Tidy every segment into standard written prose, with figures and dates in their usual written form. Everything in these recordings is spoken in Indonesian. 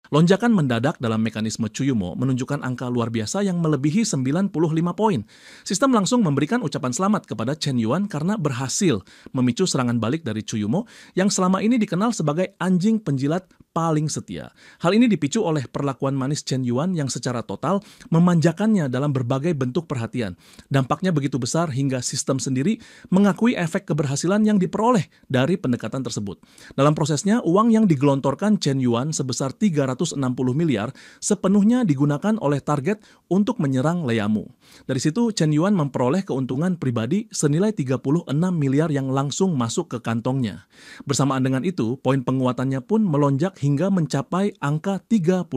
Lonjakan mendadak dalam mekanisme Chuyumo menunjukkan angka luar biasa yang melebihi 95 poin. Sistem langsung memberikan ucapan selamat kepada Chen Yuan karena berhasil memicu serangan balik dari Chuyumo yang selama ini dikenal sebagai anjing penjilat paling setia. Hal ini dipicu oleh perlakuan manis Chen Yuan yang secara total memanjakannya dalam berbagai bentuk perhatian. Dampaknya begitu besar hingga sistem sendiri mengakui efek keberhasilan yang diperoleh dari pendekatan tersebut. Dalam prosesnya, uang yang digelontorkan Chen Yuan sebesar 360 miliar sepenuhnya digunakan oleh target untuk menyerang Leamu. Dari situ, Chen Yuan memperoleh keuntungan pribadi senilai 36 miliar yang langsung masuk ke kantongnya. Bersamaan dengan itu, poin penguatannya pun melonjak hingga mencapai angka 35.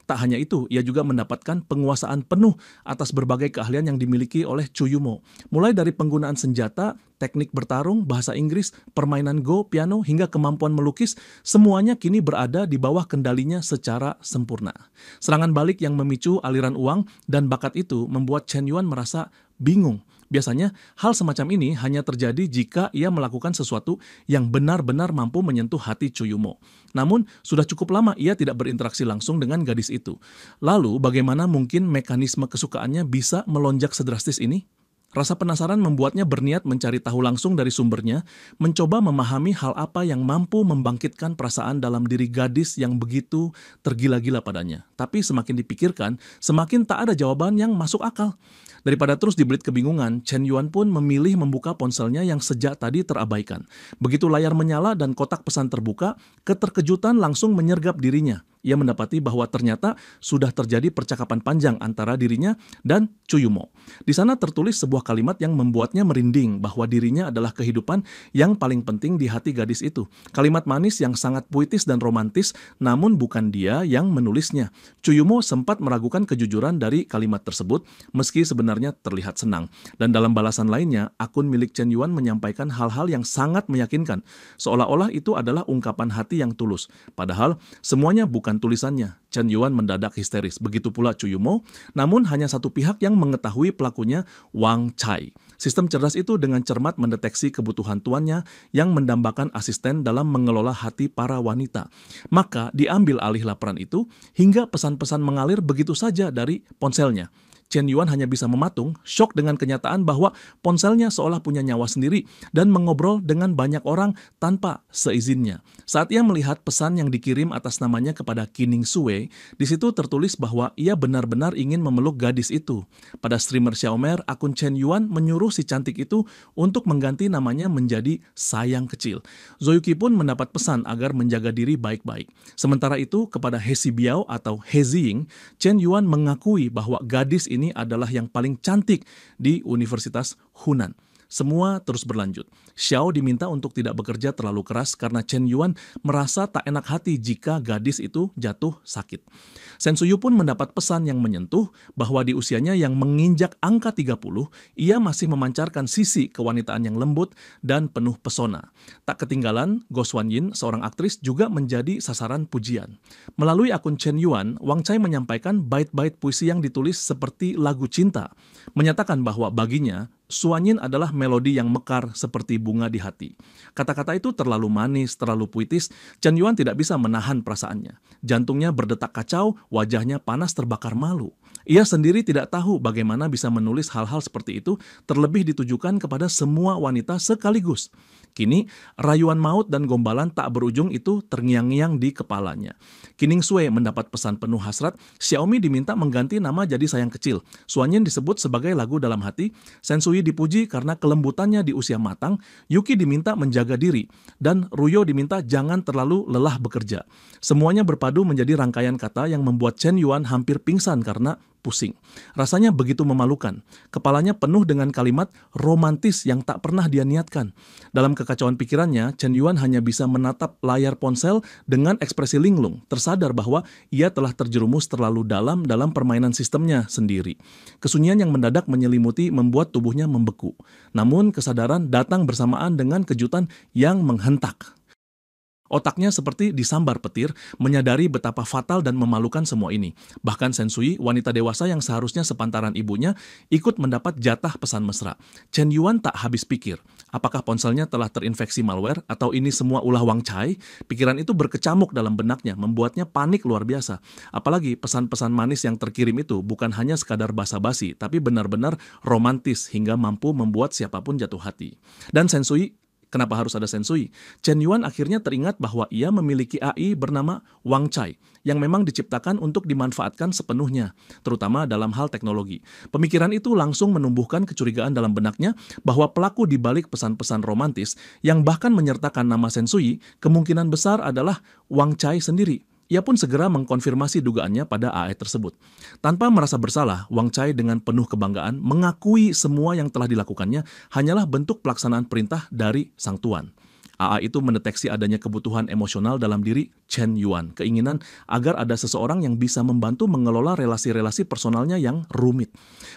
Tak hanya itu, ia juga mendapatkan penguasaan penuh atas berbagai keahlian yang dimiliki oleh Chuyumo. Mulai dari penggunaan senjata, teknik bertarung, bahasa Inggris, permainan Go, piano, hingga kemampuan melukis, semuanya kini berada di bawah kendalinya secara sempurna. Serangan balik yang memicu aliran uang dan bakat itu membuat Chen Yuan merasa bingung. Biasanya, hal semacam ini hanya terjadi jika ia melakukan sesuatu yang benar-benar mampu menyentuh hati Chuyumo. Namun, sudah cukup lama ia tidak berinteraksi langsung dengan gadis itu. Lalu, bagaimana mungkin mekanisme kesukaannya bisa melonjak sedrastis ini? Rasa penasaran membuatnya berniat mencari tahu langsung dari sumbernya, mencoba memahami hal apa yang mampu membangkitkan perasaan dalam diri gadis yang begitu tergila-gila padanya. Tapi semakin dipikirkan, semakin tak ada jawaban yang masuk akal. Daripada terus dibelit kebingungan, Chen Yuan pun memilih membuka ponselnya yang sejak tadi terabaikan. Begitu layar menyala dan kotak pesan terbuka, keterkejutan langsung menyergap dirinya. Ia mendapati bahwa ternyata sudah terjadi percakapan panjang antara dirinya dan Chuyumo. Di sana tertulis sebuah kalimat yang membuatnya merinding bahwa dirinya adalah kehidupan yang paling penting di hati gadis itu. Kalimat manis yang sangat puitis dan romantis, namun bukan dia yang menulisnya. Chuyumo sempat meragukan kejujuran dari kalimat tersebut, meski sebenarnya terlihat senang. Dan dalam balasan lainnya, akun milik Chen Yuan menyampaikan hal-hal yang sangat meyakinkan, seolah-olah itu adalah ungkapan hati yang tulus. Padahal, semuanya bukan tulisannya. Chen Yuan mendadak histeris, begitu pula Chuyumo, namun hanya satu pihak yang mengetahui pelakunya, Wang Cai. Sistem cerdas itu dengan cermat mendeteksi kebutuhan tuannya yang mendambakan asisten dalam mengelola hati para wanita. Maka diambil alih laporan itu hingga pesan-pesan mengalir begitu saja dari ponselnya. Chen Yuan hanya bisa mematung, syok dengan kenyataan bahwa ponselnya seolah punya nyawa sendiri dan mengobrol dengan banyak orang tanpa seizinnya. Saat ia melihat pesan yang dikirim atas namanya kepada Qining Sui, di situ tertulis bahwa ia benar-benar ingin memeluk gadis itu. Pada streamer Xiaomer, akun Chen Yuan menyuruh si cantik itu untuk mengganti namanya menjadi Sayang Kecil. Zoyuki pun mendapat pesan agar menjaga diri baik-baik. Sementara itu, kepada He Biao atau He Ziying, Chen Yuan mengakui bahwa gadis ini adalah yang paling cantik di Universitas Hunan. Semua terus berlanjut. Xiao diminta untuk tidak bekerja terlalu keras karena Chen Yuan merasa tak enak hati jika gadis itu jatuh sakit. Shen Suyu pun mendapat pesan yang menyentuh bahwa di usianya yang menginjak angka 30, ia masih memancarkan sisi kewanitaan yang lembut dan penuh pesona. Tak ketinggalan, Go Xuanyin, seorang aktris, juga menjadi sasaran pujian. Melalui akun Chen Yuan, Wang Cai menyampaikan bait-bait puisi yang ditulis seperti lagu cinta, menyatakan bahwa baginya, Xuanyin adalah melodi yang mekar seperti bunga di hati. Kata-kata itu terlalu manis, terlalu puitis, Chen Yuan tidak bisa menahan perasaannya. Jantungnya berdetak kacau, wajahnya panas terbakar malu. Ia sendiri tidak tahu bagaimana bisa menulis hal-hal seperti itu, terlebih ditujukan kepada semua wanita sekaligus. Kini, rayuan maut dan gombalan tak berujung itu terngiang-ngiang di kepalanya. Qining Sui mendapat pesan penuh hasrat, Xiaomi diminta mengganti nama jadi Sayang Kecil. Xuanyin disebut sebagai lagu dalam hati, Shen Suyi dipuji karena kelembutannya di usia matang, Yuki diminta menjaga diri, dan Ruyo diminta jangan terlalu lelah bekerja. Semuanya berpadu menjadi rangkaian kata yang membuat Chen Yuan hampir pingsan karena pusing. Rasanya begitu memalukan. Kepalanya penuh dengan kalimat romantis yang tak pernah dia niatkan. Dalam kekacauan pikirannya, Chen Yuan hanya bisa menatap layar ponsel dengan ekspresi linglung, tersadar bahwa ia telah terjerumus terlalu dalam permainan sistemnya sendiri. Kesunyian yang mendadak menyelimuti membuat tubuhnya membeku. Namun kesadaran datang bersamaan dengan kejutan yang menghentak. Otaknya seperti disambar petir, menyadari betapa fatal dan memalukan semua ini. Bahkan Sensui, wanita dewasa yang seharusnya sepantaran ibunya, ikut mendapat jatah pesan mesra. Chen Yuan tak habis pikir, apakah ponselnya telah terinfeksi malware atau ini semua ulah Wang Cai? Pikiran itu berkecamuk dalam benaknya, membuatnya panik luar biasa. Apalagi pesan-pesan manis yang terkirim itu bukan hanya sekadar basa-basi, tapi benar-benar romantis hingga mampu membuat siapapun jatuh hati. Dan Sensui, kenapa harus ada Sensui? Chen Yuan akhirnya teringat bahwa ia memiliki AI bernama Wang Cai, yang memang diciptakan untuk dimanfaatkan sepenuhnya, terutama dalam hal teknologi. Pemikiran itu langsung menumbuhkan kecurigaan dalam benaknya bahwa pelaku di balik pesan-pesan romantis, yang bahkan menyertakan nama Sensui, kemungkinan besar adalah Wang Cai sendiri. Ia pun segera mengkonfirmasi dugaannya pada AI tersebut. Tanpa merasa bersalah, Wang Cai dengan penuh kebanggaan mengakui semua yang telah dilakukannya hanyalah bentuk pelaksanaan perintah dari sang tuan. AI itu mendeteksi adanya kebutuhan emosional dalam diri Chen Yuan, keinginan agar ada seseorang yang bisa membantu mengelola relasi-relasi personalnya yang rumit.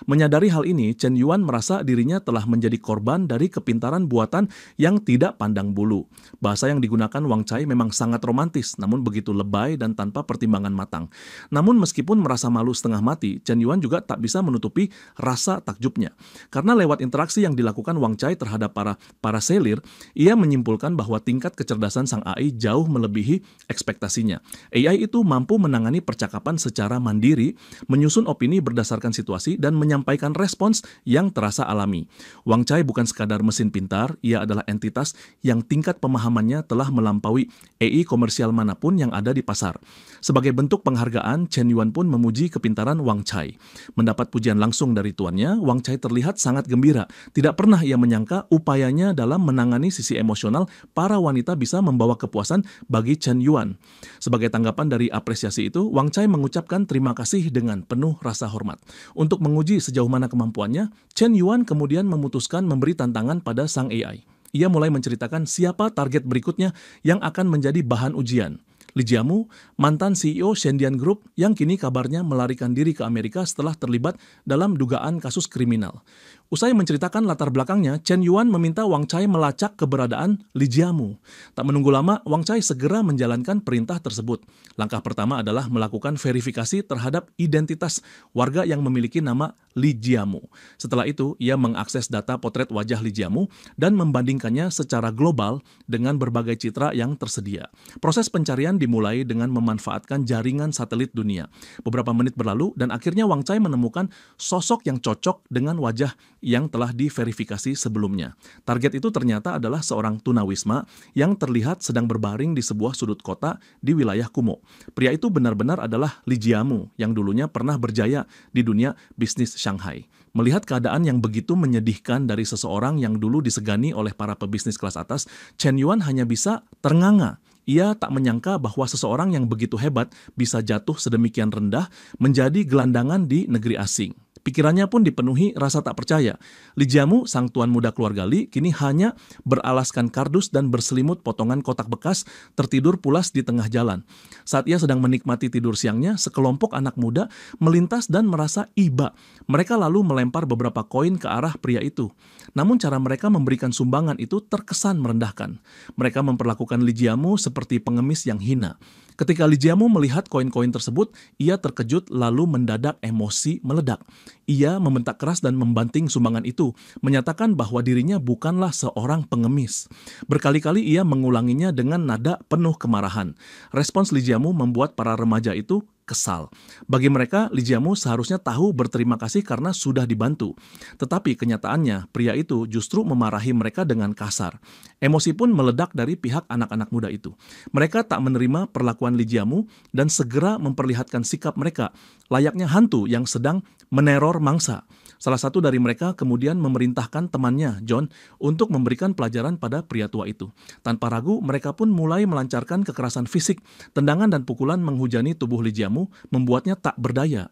Menyadari hal ini, Chen Yuan merasa dirinya telah menjadi korban dari kepintaran buatan yang tidak pandang bulu. Bahasa yang digunakan Wang Cai memang sangat romantis, namun begitu lebay dan tanpa pertimbangan matang. Namun meskipun merasa malu setengah mati, Chen Yuan juga tak bisa menutupi rasa takjubnya. Karena lewat interaksi yang dilakukan Wang Cai terhadap para selir, ia menyimpulkan bahwa tingkat kecerdasan sang AI jauh melebihi ekspektasinya. AI itu mampu menangani percakapan secara mandiri, menyusun opini berdasarkan situasi, dan menyampaikan respons yang terasa alami. Wang Cai bukan sekadar mesin pintar, ia adalah entitas yang tingkat pemahamannya telah melampaui AI komersial manapun yang ada di pasar. Sebagai bentuk penghargaan, Chen Yuan pun memuji kepintaran Wang Cai. Mendapat pujian langsung dari tuannya, Wang Cai terlihat sangat gembira. Tidak pernah ia menyangka upayanya dalam menangani sisi emosional para wanita bisa membawa kepuasan bagi Chen Yuan. Sebagai tanggapan dari apresiasi itu, Wang Cai mengucapkan terima kasih dengan penuh rasa hormat. Untuk menguji sejauh mana kemampuannya, Chen Yuan kemudian memutuskan memberi tantangan pada sang AI. Ia mulai menceritakan siapa target berikutnya yang akan menjadi bahan ujian. Li Jiamu, mantan CEO Shendian Group yang kini kabarnya melarikan diri ke Amerika setelah terlibat dalam dugaan kasus kriminal. Usai menceritakan latar belakangnya, Chen Yuan meminta Wang Cai melacak keberadaan Li Jiamu. Tak menunggu lama, Wang Cai segera menjalankan perintah tersebut. Langkah pertama adalah melakukan verifikasi terhadap identitas warga yang memiliki nama Li Jiamu. Setelah itu, ia mengakses data potret wajah Li Jiamu dan membandingkannya secara global dengan berbagai citra yang tersedia. Proses pencarian dimulai dengan memanfaatkan jaringan satelit dunia. Beberapa menit berlalu dan akhirnya Wang Cai menemukan sosok yang cocok dengan wajah yang telah diverifikasi sebelumnya. Target itu ternyata adalah seorang tunawisma yang terlihat sedang berbaring di sebuah sudut kota di wilayah Kumo. Pria itu benar-benar adalah Li Jiamu yang dulunya pernah berjaya di dunia bisnis Shanghai. Melihat keadaan yang begitu menyedihkan dari seseorang yang dulu disegani oleh para pebisnis kelas atas, Chen Yuan hanya bisa ternganga. Ia tak menyangka bahwa seseorang yang begitu hebat bisa jatuh sedemikian rendah menjadi gelandangan di negeri asing. Pikirannya pun dipenuhi rasa tak percaya. Li Jiamu, sang tuan muda keluarga Li, kini hanya beralaskan kardus dan berselimut potongan kotak bekas, tertidur pulas di tengah jalan. Saat ia sedang menikmati tidur siangnya, sekelompok anak muda melintas dan merasa iba. Mereka lalu melempar beberapa koin ke arah pria itu. Namun cara mereka memberikan sumbangan itu terkesan merendahkan. Mereka memperlakukan Li Jiamu seperti pengemis yang hina. Ketika Li Jiamu melihat koin-koin tersebut, ia terkejut lalu mendadak emosi meledak. Ia membentak keras dan membanting sumbangan itu, menyatakan bahwa dirinya bukanlah seorang pengemis. Berkali-kali ia mengulanginya dengan nada penuh kemarahan. Respons Li Jiamu membuat para remaja itu kesal. Bagi mereka, Li Jiamu seharusnya tahu berterima kasih karena sudah dibantu. Tetapi kenyataannya, pria itu justru memarahi mereka dengan kasar. Emosi pun meledak dari pihak anak-anak muda itu. Mereka tak menerima perlakuan Li Jiamu dan segera memperlihatkan sikap mereka layaknya hantu yang sedang meneror mangsa. Salah satu dari mereka kemudian memerintahkan temannya, John, untuk memberikan pelajaran pada pria tua itu. Tanpa ragu, mereka pun mulai melancarkan kekerasan fisik. Tendangan dan pukulan menghujani tubuh Li Jiamu, membuatnya tak berdaya.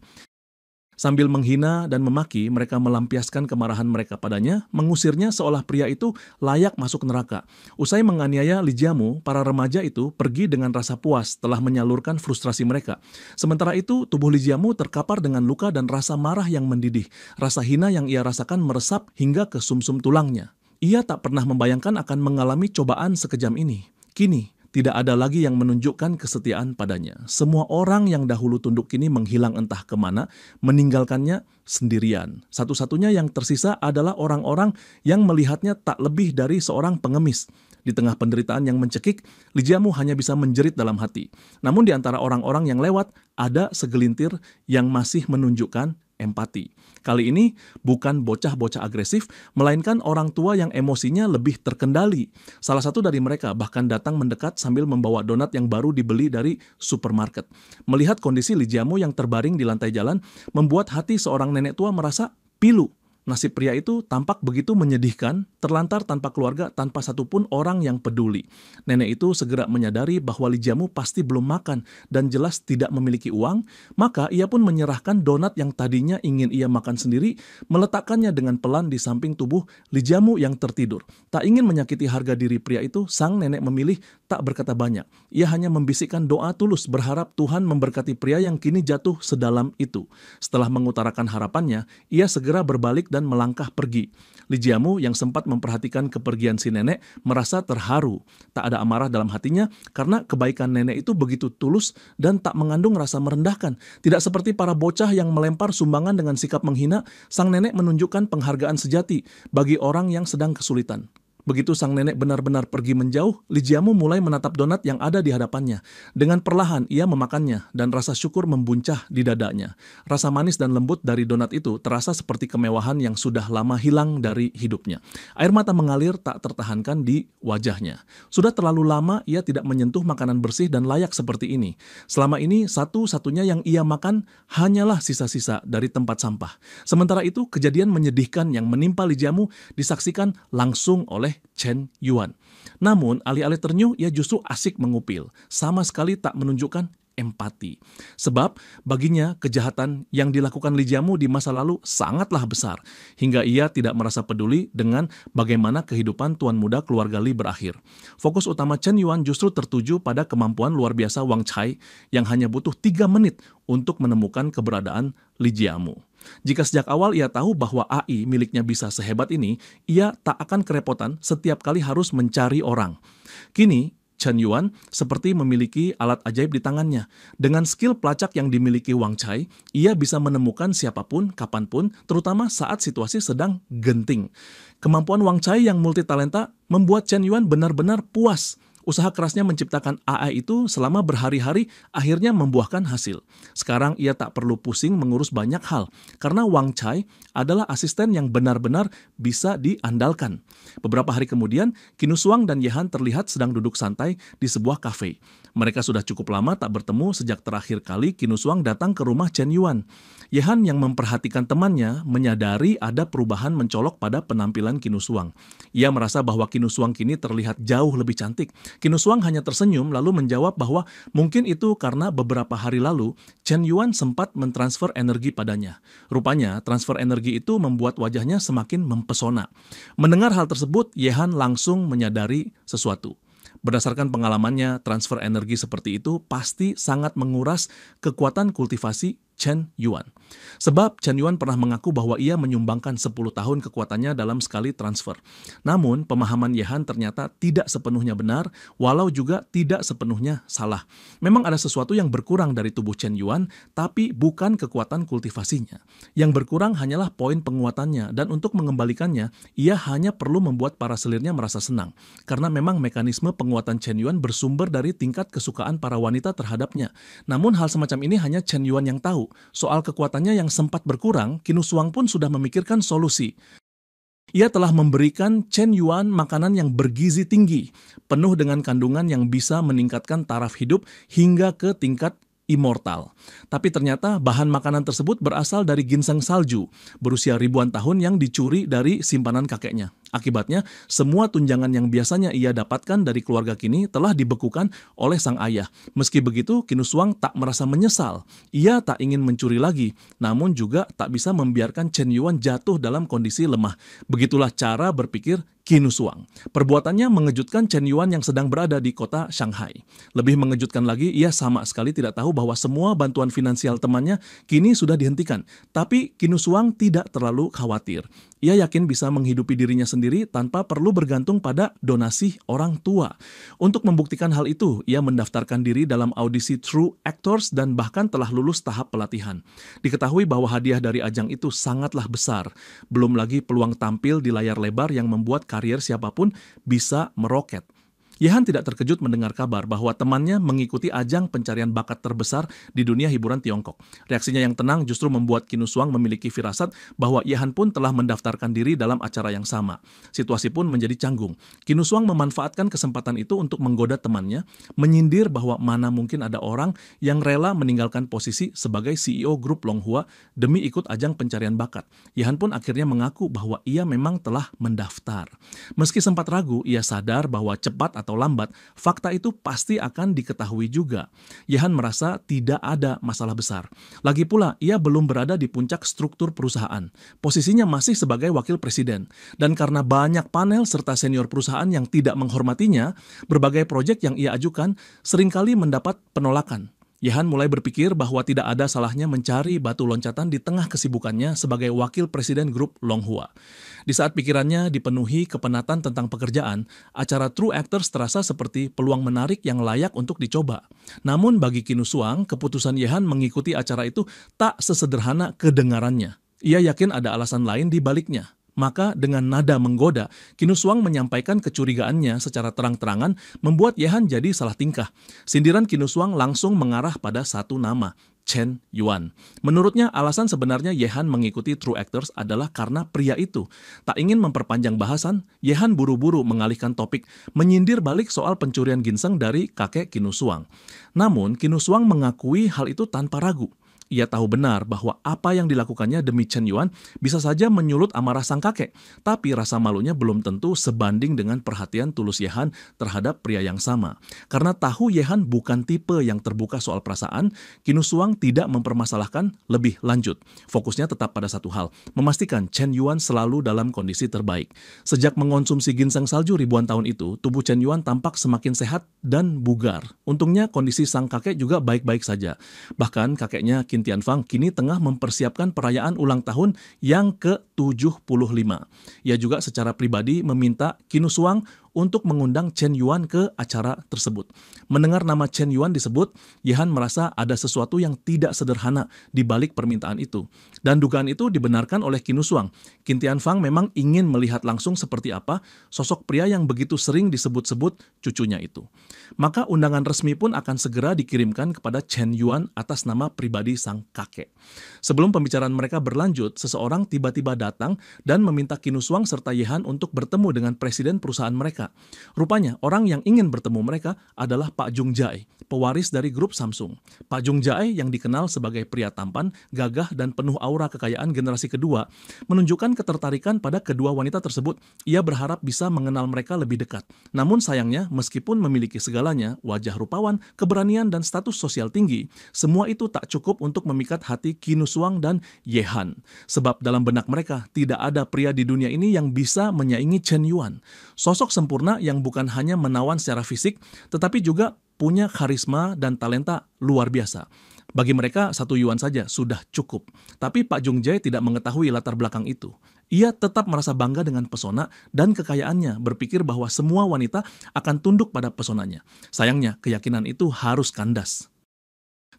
Sambil menghina dan memaki, mereka melampiaskan kemarahan mereka padanya, mengusirnya seolah pria itu layak masuk neraka. Usai menganiaya Li Jiamu, para remaja itu pergi dengan rasa puas telah menyalurkan frustrasi mereka. Sementara itu, tubuh Li Jiamu terkapar dengan luka dan rasa marah yang mendidih. Rasa hina yang ia rasakan meresap hingga ke sumsum tulangnya. Ia tak pernah membayangkan akan mengalami cobaan sekejam ini. Kini, Tidak ada lagi yang menunjukkan kesetiaan padanya. Semua orang yang dahulu tunduk kini menghilang entah kemana, meninggalkannya sendirian. Satu-satunya yang tersisa adalah orang-orang yang melihatnya tak lebih dari seorang pengemis. Di tengah penderitaan yang mencekik, Lijiamu hanya bisa menjerit dalam hati. Namun di antara orang-orang yang lewat, ada segelintir yang masih menunjukkan empati. Kali ini bukan bocah-bocah agresif, melainkan orang tua yang emosinya lebih terkendali. Salah satu dari mereka bahkan datang mendekat sambil membawa donat yang baru dibeli dari supermarket. Melihat kondisi Lijiamu yang terbaring di lantai jalan, membuat hati seorang nenek tua merasa pilu. Nasib pria itu tampak begitu menyedihkan, terlantar tanpa keluarga, tanpa satupun orang yang peduli. Nenek itu segera menyadari bahwa Lijiamu pasti belum makan dan jelas tidak memiliki uang, maka ia pun menyerahkan donat yang tadinya ingin ia makan sendiri, meletakkannya dengan pelan di samping tubuh Lijiamu yang tertidur. Tak ingin menyakiti harga diri pria itu, sang nenek memilih tak berkata banyak. Ia hanya membisikkan doa tulus berharap Tuhan memberkati pria yang kini jatuh sedalam itu. Setelah mengutarakan harapannya, ia segera berbalik dan melangkah pergi. Lijiamu yang sempat memperhatikan kepergian si nenek merasa terharu. Tak ada amarah dalam hatinya karena kebaikan nenek itu begitu tulus dan tak mengandung rasa merendahkan. Tidak seperti para bocah yang melempar sumbangan dengan sikap menghina, sang nenek menunjukkan penghargaan sejati bagi orang yang sedang kesulitan. Begitu sang nenek benar-benar pergi menjauh, Lijiamu mulai menatap donat yang ada di hadapannya. Dengan perlahan ia memakannya dan rasa syukur membuncah di dadanya. Rasa manis dan lembut dari donat itu terasa seperti kemewahan yang sudah lama hilang dari hidupnya. Air mata mengalir tak tertahankan di wajahnya. Sudah terlalu lama ia tidak menyentuh makanan bersih dan layak seperti ini. Selama ini satu-satunya yang ia makan hanyalah sisa-sisa dari tempat sampah. Sementara itu kejadian menyedihkan yang menimpa Lijiamu disaksikan langsung oleh Chen Yuan. Namun, alih-alih ternyuh, ia justru asik mengupil. Sama sekali tak menunjukkan empati. Sebab, baginya kejahatan yang dilakukan Lijiamu di masa lalu sangatlah besar, hingga ia tidak merasa peduli dengan bagaimana kehidupan tuan muda keluarga Li berakhir. Fokus utama Chen Yuan justru tertuju pada kemampuan luar biasa Wang Cai yang hanya butuh 3 menit untuk menemukan keberadaan Lijiamu. Jika sejak awal ia tahu bahwa AI miliknya bisa sehebat ini, ia tak akan kerepotan setiap kali harus mencari orang. Kini, Chen Yuan seperti memiliki alat ajaib di tangannya. Dengan skill pelacak yang dimiliki Wang Cai, ia bisa menemukan siapapun, kapanpun, terutama saat situasi sedang genting. Kemampuan Wang Cai yang multitalenta membuat Chen Yuan benar-benar puas. Usaha kerasnya menciptakan AI itu selama berhari-hari akhirnya membuahkan hasil. Sekarang ia tak perlu pusing mengurus banyak hal, karena Wang Cai adalah asisten yang benar-benar bisa diandalkan. Beberapa hari kemudian, Qin Shuang dan Ye Han terlihat sedang duduk santai di sebuah kafe. Mereka sudah cukup lama tak bertemu sejak terakhir kali Qin Shuang datang ke rumah Chen Yuan. Ye Han yang memperhatikan temannya menyadari ada perubahan mencolok pada penampilan Qin Shuang. Ia merasa bahwa Qin Shuang kini terlihat jauh lebih cantik. Qin Shuang hanya tersenyum lalu menjawab bahwa mungkin itu karena beberapa hari lalu Chen Yuan sempat mentransfer energi padanya. Rupanya transfer energi itu membuat wajahnya semakin mempesona. Mendengar hal tersebut, Ye Han langsung menyadari sesuatu. Berdasarkan pengalamannya, transfer energi seperti itu pasti sangat menguras kekuatan kultivasi Chen Yuan. Sebab Chen Yuan pernah mengaku bahwa ia menyumbangkan 10 tahun kekuatannya dalam sekali transfer. Namun, pemahaman Ye Han ternyata tidak sepenuhnya benar, walau juga tidak sepenuhnya salah. Memang ada sesuatu yang berkurang dari tubuh Chen Yuan, tapi bukan kekuatan kultivasinya. Yang berkurang hanyalah poin penguatannya, dan untuk mengembalikannya, ia hanya perlu membuat para selirnya merasa senang. Karena memang mekanisme penguatan Chen Yuan bersumber dari tingkat kesukaan para wanita terhadapnya. Namun hal semacam ini hanya Chen Yuan yang tahu. Soal kekuatannya yang sempat berkurang, Qin Shuang pun sudah memikirkan solusi. Ia telah memberikan Chen Yuan makanan yang bergizi tinggi, penuh dengan kandungan yang bisa meningkatkan taraf hidup hingga ke tingkat immortal. Tapi ternyata bahan makanan tersebut berasal dari ginseng salju, berusia ribuan tahun yang dicuri dari simpanan kakeknya. Akibatnya, semua tunjangan yang biasanya ia dapatkan dari keluarga kini telah dibekukan oleh sang ayah. Meski begitu, Qin Shuang tak merasa menyesal. Ia tak ingin mencuri lagi, namun juga tak bisa membiarkan Chen Yuan jatuh dalam kondisi lemah. Begitulah cara berpikir Qin Shuang. Perbuatannya mengejutkan Chen Yuan yang sedang berada di kota Shanghai. Lebih mengejutkan lagi, ia sama sekali tidak tahu bahwa semua bantuan finansial temannya kini sudah dihentikan. Tapi Qin Shuang tidak terlalu khawatir. Ia yakin bisa menghidupi dirinya sendiri sendiri tanpa perlu bergantung pada donasi orang tua. Untuk membuktikan hal itu, ia mendaftarkan diri dalam audisi True Actors dan bahkan telah lulus tahap pelatihan. Diketahui bahwa hadiah dari ajang itu sangatlah besar. Belum lagi peluang tampil di layar lebar yang membuat karier siapapun bisa meroket. Yehan tidak terkejut mendengar kabar bahwa temannya mengikuti ajang pencarian bakat terbesar di dunia hiburan Tiongkok. Reaksinya yang tenang justru membuat Qin Shuang memiliki firasat bahwa Yehan pun telah mendaftarkan diri dalam acara yang sama. Situasi pun menjadi canggung. Qin Shuang memanfaatkan kesempatan itu untuk menggoda temannya, menyindir bahwa mana mungkin ada orang yang rela meninggalkan posisi sebagai CEO grup Longhua demi ikut ajang pencarian bakat. Yehan pun akhirnya mengaku bahwa ia memang telah mendaftar. Meski sempat ragu, ia sadar bahwa cepat atau lambat, fakta itu pasti akan diketahui juga. Yehan merasa tidak ada masalah besar. Lagi pula, ia belum berada di puncak struktur perusahaan. Posisinya masih sebagai wakil presiden. Dan karena banyak panel serta senior perusahaan yang tidak menghormatinya, berbagai proyek yang ia ajukan seringkali mendapat penolakan. Yehan mulai berpikir bahwa tidak ada salahnya mencari batu loncatan di tengah kesibukannya sebagai wakil presiden grup Longhua. Di saat pikirannya dipenuhi kepenatan tentang pekerjaan, acara True Actors terasa seperti peluang menarik yang layak untuk dicoba. Namun bagi Qin Shuang, keputusan Yehan mengikuti acara itu tak sesederhana kedengarannya. Ia yakin ada alasan lain di baliknya. Maka dengan nada menggoda, Qin Shuang menyampaikan kecurigaannya secara terang-terangan membuat Yehan jadi salah tingkah. Sindiran Qin Shuang langsung mengarah pada satu nama, Chen Yuan. Menurutnya alasan sebenarnya Yehan mengikuti True Actors adalah karena pria itu. Tak ingin memperpanjang bahasan, Yehan buru-buru mengalihkan topik, menyindir balik soal pencurian ginseng dari kakek Qin Shuang. Namun Qin Shuang mengakui hal itu tanpa ragu. Ia tahu benar bahwa apa yang dilakukannya demi Chen Yuan bisa saja menyulut amarah sang kakek, tapi rasa malunya belum tentu sebanding dengan perhatian tulus Yehan terhadap pria yang sama. Karena tahu Yehan bukan tipe yang terbuka soal perasaan, Qin Shuang tidak mempermasalahkan lebih lanjut. Fokusnya tetap pada satu hal, memastikan Chen Yuan selalu dalam kondisi terbaik. Sejak mengonsumsi ginseng salju ribuan tahun itu, tubuh Chen Yuan tampak semakin sehat dan bugar. Untungnya kondisi sang kakek juga baik-baik saja. Bahkan kakeknya Qin Tianfang kini tengah mempersiapkan perayaan ulang tahun yang ke-75. Ia juga secara pribadi meminta Qin Shuang untuk mengundang Chen Yuan ke acara tersebut. Mendengar nama Chen Yuan disebut, Yehan merasa ada sesuatu yang tidak sederhana di balik permintaan itu. Dan dugaan itu dibenarkan oleh Qin Shuang. Qin Tianfang memang ingin melihat langsung seperti apa sosok pria yang begitu sering disebut-sebut cucunya itu. Maka undangan resmi pun akan segera dikirimkan kepada Chen Yuan atas nama pribadi sang kakek. Sebelum pembicaraan mereka berlanjut, seseorang tiba-tiba datang dan meminta Qin Shuang serta Yehan untuk bertemu dengan presiden perusahaan mereka. Rupanya, orang yang ingin bertemu mereka adalah Pak Jung Jae, pewaris dari grup Samsung. Pak Jung Jae yang dikenal sebagai pria tampan, gagah, dan penuh aura kekayaan generasi kedua, menunjukkan ketertarikan pada kedua wanita tersebut. Ia berharap bisa mengenal mereka lebih dekat. Namun sayangnya, meskipun memiliki segalanya, wajah rupawan, keberanian, dan status sosial tinggi, semua itu tak cukup untuk memikat hati Qin Shuang dan Yehan. Sebab dalam benak mereka, tidak ada pria di dunia ini yang bisa menyaingi Chen Yuan. Sosok sempurna yang bukan hanya menawan secara fisik, tetapi juga punya karisma dan talenta luar biasa. Bagi mereka, satu Yuan saja sudah cukup. Tapi Pak Jung Jae tidak mengetahui latar belakang itu. Ia tetap merasa bangga dengan pesona dan kekayaannya, berpikir bahwa semua wanita akan tunduk pada pesonanya. Sayangnya, keyakinan itu harus kandas.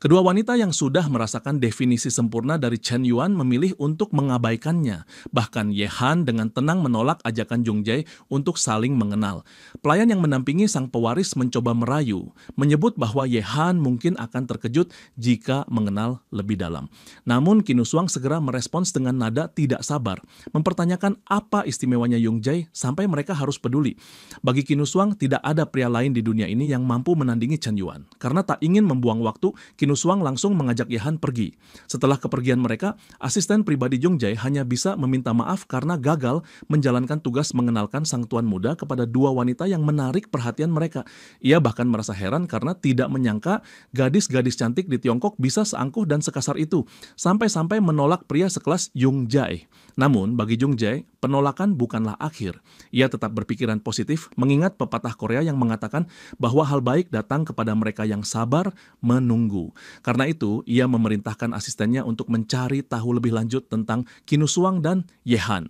Kedua wanita yang sudah merasakan definisi sempurna dari Chen Yuan memilih untuk mengabaikannya. Bahkan Yehan dengan tenang menolak ajakan Jung Jae untuk saling mengenal. Pelayan yang mendampingi sang pewaris mencoba merayu, menyebut bahwa Yehan mungkin akan terkejut jika mengenal lebih dalam. Namun Qin Shuang segera merespons dengan nada tidak sabar, mempertanyakan apa istimewanya Jung Jae sampai mereka harus peduli. Bagi Qin Shuang, tidak ada pria lain di dunia ini yang mampu menandingi Chen Yuan. Karena tak ingin membuang waktu, Qin Shuang langsung mengajak Yehan pergi. Setelah kepergian mereka, asisten pribadi Jung Jae hanya bisa meminta maaf karena gagal menjalankan tugas mengenalkan sang tuan muda kepada dua wanita yang menarik perhatian mereka. Ia bahkan merasa heran karena tidak menyangka gadis-gadis cantik di Tiongkok bisa seangkuh dan sekasar itu, sampai-sampai menolak pria sekelas Jung Jae. Namun, bagi Jung Jae, penolakan bukanlah akhir. Ia tetap berpikiran positif, mengingat pepatah Korea yang mengatakan bahwa hal baik datang kepada mereka yang sabar menunggu. Karena itu, ia memerintahkan asistennya untuk mencari tahu lebih lanjut tentang Qin Shuang dan Yehan.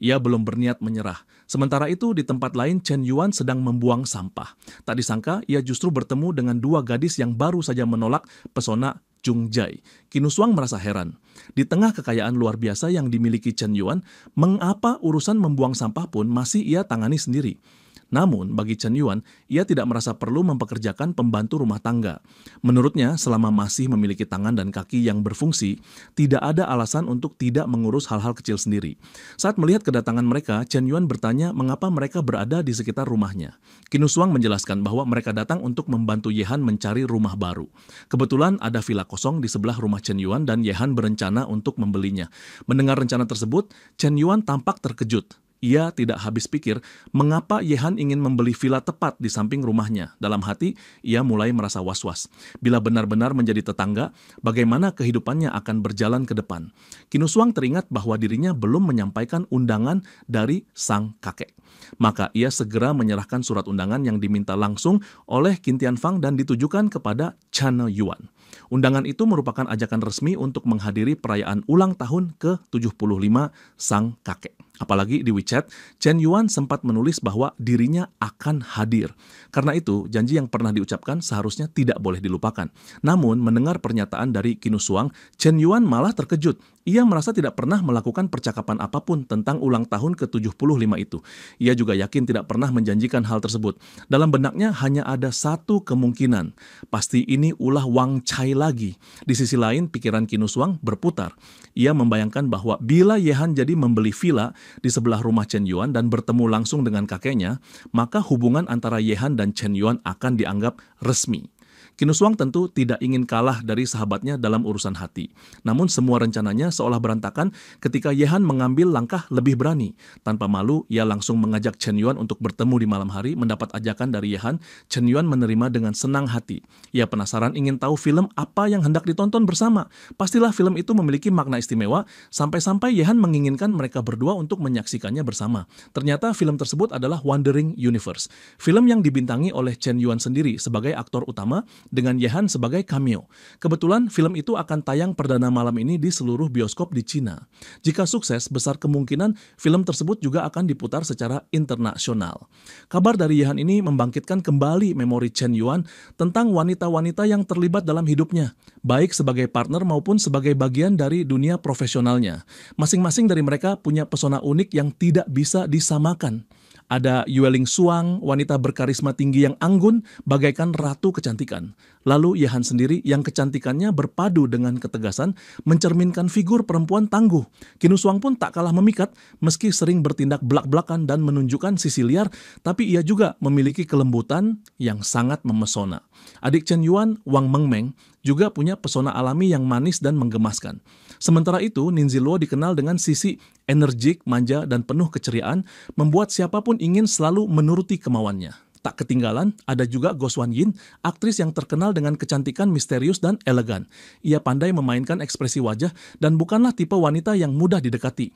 Ia belum berniat menyerah. Sementara itu, di tempat lain Chen Yuan sedang membuang sampah. Tak disangka, ia justru bertemu dengan dua gadis yang baru saja menolak pesona Jung Jae. Qin Shuang merasa heran. Di tengah kekayaan luar biasa yang dimiliki Chen Yuan, mengapa urusan membuang sampah pun masih ia tangani sendiri? Namun, bagi Chen Yuan, ia tidak merasa perlu mempekerjakan pembantu rumah tangga. Menurutnya, selama masih memiliki tangan dan kaki yang berfungsi, tidak ada alasan untuk tidak mengurus hal-hal kecil sendiri. Saat melihat kedatangan mereka, Chen Yuan bertanya mengapa mereka berada di sekitar rumahnya. Qin Shuang menjelaskan bahwa mereka datang untuk membantu Yehan mencari rumah baru. Kebetulan ada villa kosong di sebelah rumah Chen Yuan dan Yehan berencana untuk membelinya. Mendengar rencana tersebut, Chen Yuan tampak terkejut. Ia tidak habis pikir mengapa Yehan ingin membeli villa tepat di samping rumahnya. Dalam hati, ia mulai merasa was-was. Bila benar-benar menjadi tetangga, bagaimana kehidupannya akan berjalan ke depan? Qin Shuang teringat bahwa dirinya belum menyampaikan undangan dari sang kakek. Maka ia segera menyerahkan surat undangan yang diminta langsung oleh Qin Tianfang dan ditujukan kepada Chen Yuan. Undangan itu merupakan ajakan resmi untuk menghadiri perayaan ulang tahun ke-75 sang kakek. Apalagi di WeChat, Chen Yuan sempat menulis bahwa dirinya akan hadir. Karena itu, janji yang pernah diucapkan seharusnya tidak boleh dilupakan. Namun, mendengar pernyataan dari Qin Shuang, Chen Yuan malah terkejut. Ia merasa tidak pernah melakukan percakapan apapun tentang ulang tahun ke-75 itu. Ia juga yakin tidak pernah menjanjikan hal tersebut. Dalam benaknya hanya ada satu kemungkinan. Pasti ini ulah Wang Cai lagi. Di sisi lain, pikiran Qin Shuang berputar. Ia membayangkan bahwa bila Yehan jadi membeli villa di sebelah rumah Chen Yuan dan bertemu langsung dengan kakeknya, maka hubungan antara Yehan dan Chen Yuan akan dianggap resmi. Qin Shuang tentu tidak ingin kalah dari sahabatnya dalam urusan hati. Namun semua rencananya seolah berantakan ketika Yehan mengambil langkah lebih berani. Tanpa malu, ia langsung mengajak Chen Yuan untuk bertemu di malam hari. Mendapat ajakan dari Yehan, Chen Yuan menerima dengan senang hati. Ia penasaran ingin tahu film apa yang hendak ditonton bersama. Pastilah film itu memiliki makna istimewa, sampai-sampai Yehan menginginkan mereka berdua untuk menyaksikannya bersama. Ternyata film tersebut adalah Wandering Universe. Film yang dibintangi oleh Chen Yuan sendiri sebagai aktor utama, dengan Yehan sebagai cameo. Kebetulan film itu akan tayang perdana malam ini di seluruh bioskop di Cina. Jika sukses, besar kemungkinan film tersebut juga akan diputar secara internasional. Kabar dari Yehan ini membangkitkan kembali memori Chen Yuan tentang wanita-wanita yang terlibat dalam hidupnya, baik sebagai partner maupun sebagai bagian dari dunia profesionalnya. Masing-masing dari mereka punya pesona unik yang tidak bisa disamakan. Ada Yue Ling Suang, wanita berkarisma tinggi yang anggun, bagaikan ratu kecantikan. Lalu Yehan sendiri yang kecantikannya berpadu dengan ketegasan, mencerminkan figur perempuan tangguh. Qin Shuang pun tak kalah memikat, meski sering bertindak belak-belakan dan menunjukkan sisi liar, tapi ia juga memiliki kelembutan yang sangat memesona. Adik Chen Yuan, Wang Mengmeng, juga punya pesona alami yang manis dan menggemaskan. Sementara itu, Nin Ziluo dikenal dengan sisi energik, manja, dan penuh keceriaan, membuat siapapun ingin selalu menuruti kemauannya. Tak ketinggalan, ada juga Go Swan Yin, aktris yang terkenal dengan kecantikan misterius dan elegan. Ia pandai memainkan ekspresi wajah dan bukanlah tipe wanita yang mudah didekati.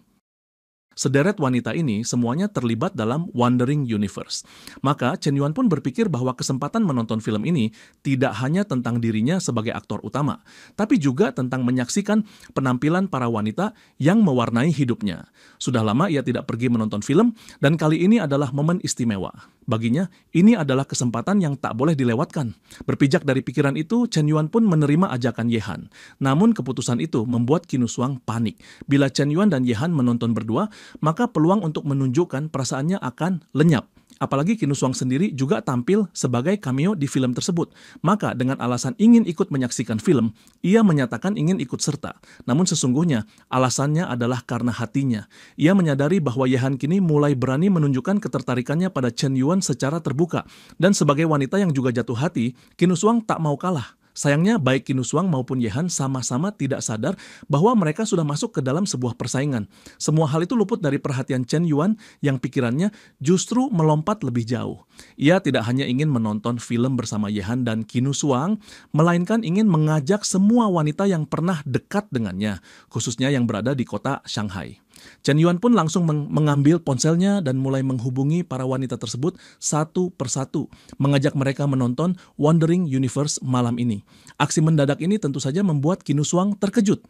Sederet wanita ini semuanya terlibat dalam Wandering Universe. Maka Chen Yuan pun berpikir bahwa kesempatan menonton film ini tidak hanya tentang dirinya sebagai aktor utama, tapi juga tentang menyaksikan penampilan para wanita yang mewarnai hidupnya. Sudah lama ia tidak pergi menonton film, dan kali ini adalah momen istimewa. Baginya, ini adalah kesempatan yang tak boleh dilewatkan. Berpijak dari pikiran itu, Chen Yuan pun menerima ajakan Yehan. Namun keputusan itu membuat Qin Shuang panik. Bila Chen Yuan dan Yehan menonton berdua, maka peluang untuk menunjukkan perasaannya akan lenyap. Apalagi Qin Shuang sendiri juga tampil sebagai cameo di film tersebut. Maka dengan alasan ingin ikut menyaksikan film, ia menyatakan ingin ikut serta. Namun sesungguhnya alasannya adalah karena hatinya. Ia menyadari bahwa Yehan kini mulai berani menunjukkan ketertarikannya pada Chen Yuan secara terbuka. Dan sebagai wanita yang juga jatuh hati, Qin Shuang tak mau kalah. Sayangnya baik Qin Shuang maupun Yehan sama-sama tidak sadar bahwa mereka sudah masuk ke dalam sebuah persaingan. Semua hal itu luput dari perhatian Chen Yuan yang pikirannya justru melompat lebih jauh. Ia tidak hanya ingin menonton film bersama Yehan dan Qin Shuang, melainkan ingin mengajak semua wanita yang pernah dekat dengannya, khususnya yang berada di kota Shanghai. Chen Yuan pun langsung mengambil ponselnya dan mulai menghubungi para wanita tersebut satu persatu, mengajak mereka menonton Wandering Universe malam ini. Aksi mendadak ini tentu saja membuat Qin Shuang terkejut.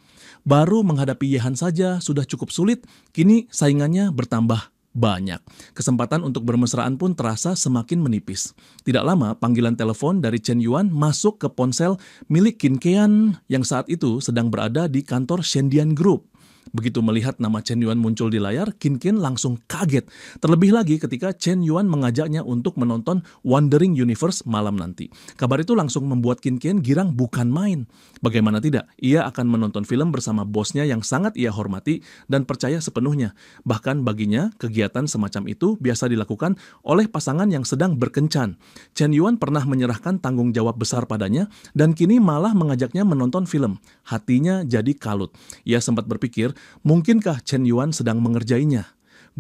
Baru menghadapi Yehan saja sudah cukup sulit, kini saingannya bertambah banyak. Kesempatan untuk bermesraan pun terasa semakin menipis. Tidak lama, panggilan telepon dari Chen Yuan masuk ke ponsel milik Qin Kean yang saat itu sedang berada di kantor Shendian Group. Begitu melihat nama Chen Yuan muncul di layar, Qin Kean langsung kaget. Terlebih lagi ketika Chen Yuan mengajaknya untuk menonton Wandering Universe malam nanti. Kabar itu langsung membuat Qin Kean girang bukan main. Bagaimana tidak, ia akan menonton film bersama bosnya yang sangat ia hormati dan percaya sepenuhnya. Bahkan baginya, kegiatan semacam itu biasa dilakukan oleh pasangan yang sedang berkencan. Chen Yuan pernah menyerahkan tanggung jawab besar padanya dan kini malah mengajaknya menonton film. Hatinya jadi kalut. Ia sempat berpikir, mungkinkah Chen Yuan sedang mengerjainya?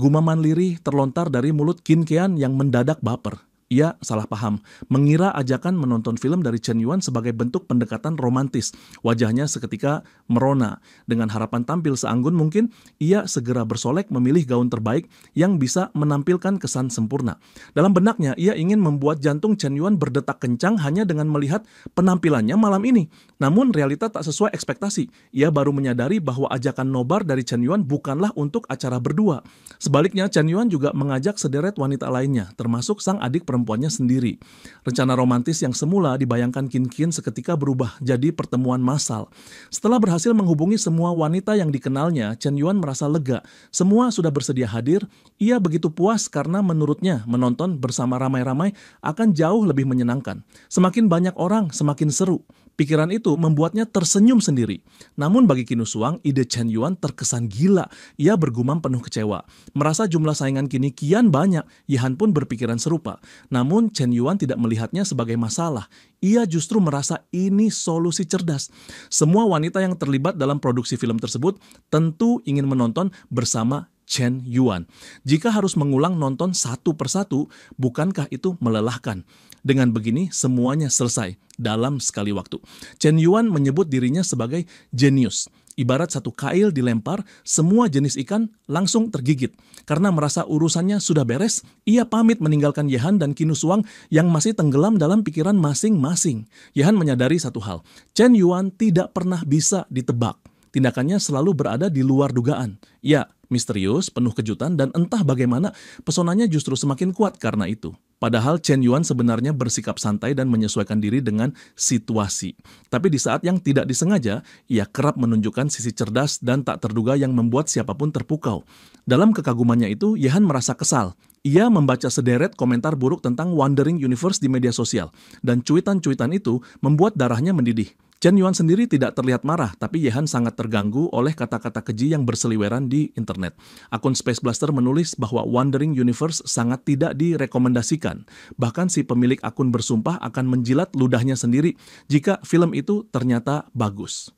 Gumaman lirih terlontar dari mulut Qin Kean yang mendadak baper. Ia salah paham, mengira ajakan menonton film dari Chen Yuan sebagai bentuk pendekatan romantis. Wajahnya seketika merona. Dengan harapan tampil seanggun mungkin, ia segera bersolek memilih gaun terbaik yang bisa menampilkan kesan sempurna. Dalam benaknya, ia ingin membuat jantung Chen Yuan berdetak kencang hanya dengan melihat penampilannya malam ini. Namun realita tak sesuai ekspektasi. Ia baru menyadari bahwa ajakan nobar dari Chen Yuan bukanlah untuk acara berdua. Sebaliknya, Chen Yuan juga mengajak sederet wanita lainnya, termasuk sang adik perempuannya sendiri. Rencana romantis yang semula dibayangkan Qin Kean seketika berubah jadi pertemuan massal. Setelah berhasil menghubungi semua wanita yang dikenalnya, Chen Yuan merasa lega. Semua sudah bersedia hadir. Ia begitu puas karena menurutnya menonton bersama ramai-ramai akan jauh lebih menyenangkan. Semakin banyak orang, semakin seru. Pikiran itu membuatnya tersenyum sendiri. Namun bagi Qin Shuang, ide Chen Yuan terkesan gila. Ia bergumam penuh kecewa. Merasa jumlah saingan kini kian banyak, Yihan pun berpikiran serupa. Namun Chen Yuan tidak melihatnya sebagai masalah. Ia justru merasa ini solusi cerdas. Semua wanita yang terlibat dalam produksi film tersebut tentu ingin menonton bersama Chen Yuan. Jika harus mengulang nonton satu persatu, bukankah itu melelahkan? Dengan begini, semuanya selesai dalam sekali waktu. Chen Yuan menyebut dirinya sebagai jenius. Ibarat satu kail dilempar, semua jenis ikan langsung tergigit. Karena merasa urusannya sudah beres, ia pamit meninggalkan Yihan dan Qin Shuang yang masih tenggelam dalam pikiran masing-masing. Yihan menyadari satu hal, Chen Yuan tidak pernah bisa ditebak. Tindakannya selalu berada di luar dugaan. Ya, misterius, penuh kejutan, dan entah bagaimana pesonanya justru semakin kuat karena itu. Padahal Chen Yuan sebenarnya bersikap santai dan menyesuaikan diri dengan situasi. Tapi di saat yang tidak disengaja, ia kerap menunjukkan sisi cerdas dan tak terduga yang membuat siapapun terpukau. Dalam kekagumannya itu, Yihan merasa kesal. Ia membaca sederet komentar buruk tentang Wandering Universe di media sosial. Dan cuitan-cuitan itu membuat darahnya mendidih. Chen Yuan sendiri tidak terlihat marah, tapi Yihan sangat terganggu oleh kata-kata keji yang berseliweran di internet. Akun Space Blaster menulis bahwa Wandering Universe sangat tidak direkomendasikan. Bahkan si pemilik akun bersumpah akan menjilat ludahnya sendiri jika film itu ternyata bagus.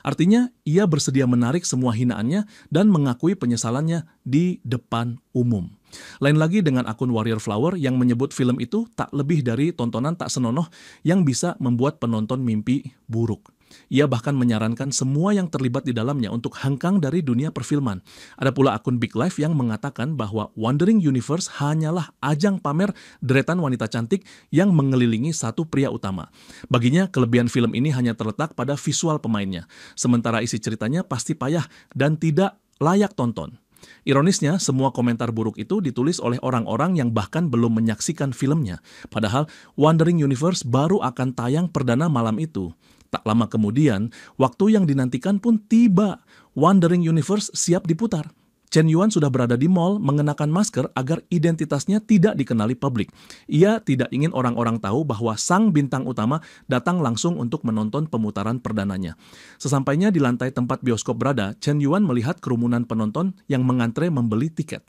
Artinya, ia bersedia menarik semua hinaannya dan mengakui penyesalannya di depan umum. Lain lagi dengan akun Warrior Flower yang menyebut film itu tak lebih dari tontonan tak senonoh yang bisa membuat penonton mimpi buruk. Ia bahkan menyarankan semua yang terlibat di dalamnya untuk hengkang dari dunia perfilman. Ada pula akun Big Life yang mengatakan bahwa Wandering Universe hanyalah ajang pamer deretan wanita cantik yang mengelilingi satu pria utama. Baginya, kelebihan film ini hanya terletak pada visual pemainnya, sementara isi ceritanya pasti payah dan tidak layak tonton. Ironisnya, semua komentar buruk itu ditulis oleh orang-orang yang bahkan belum menyaksikan filmnya. Padahal, Wandering Universe baru akan tayang perdana malam itu. Tak lama kemudian, waktu yang dinantikan pun tiba. Wandering Universe siap diputar. Chen Yuan sudah berada di mall mengenakan masker agar identitasnya tidak dikenali publik. Ia tidak ingin orang-orang tahu bahwa sang bintang utama datang langsung untuk menonton pemutaran perdananya. Sesampainya di lantai tempat bioskop berada, Chen Yuan melihat kerumunan penonton yang mengantre membeli tiket.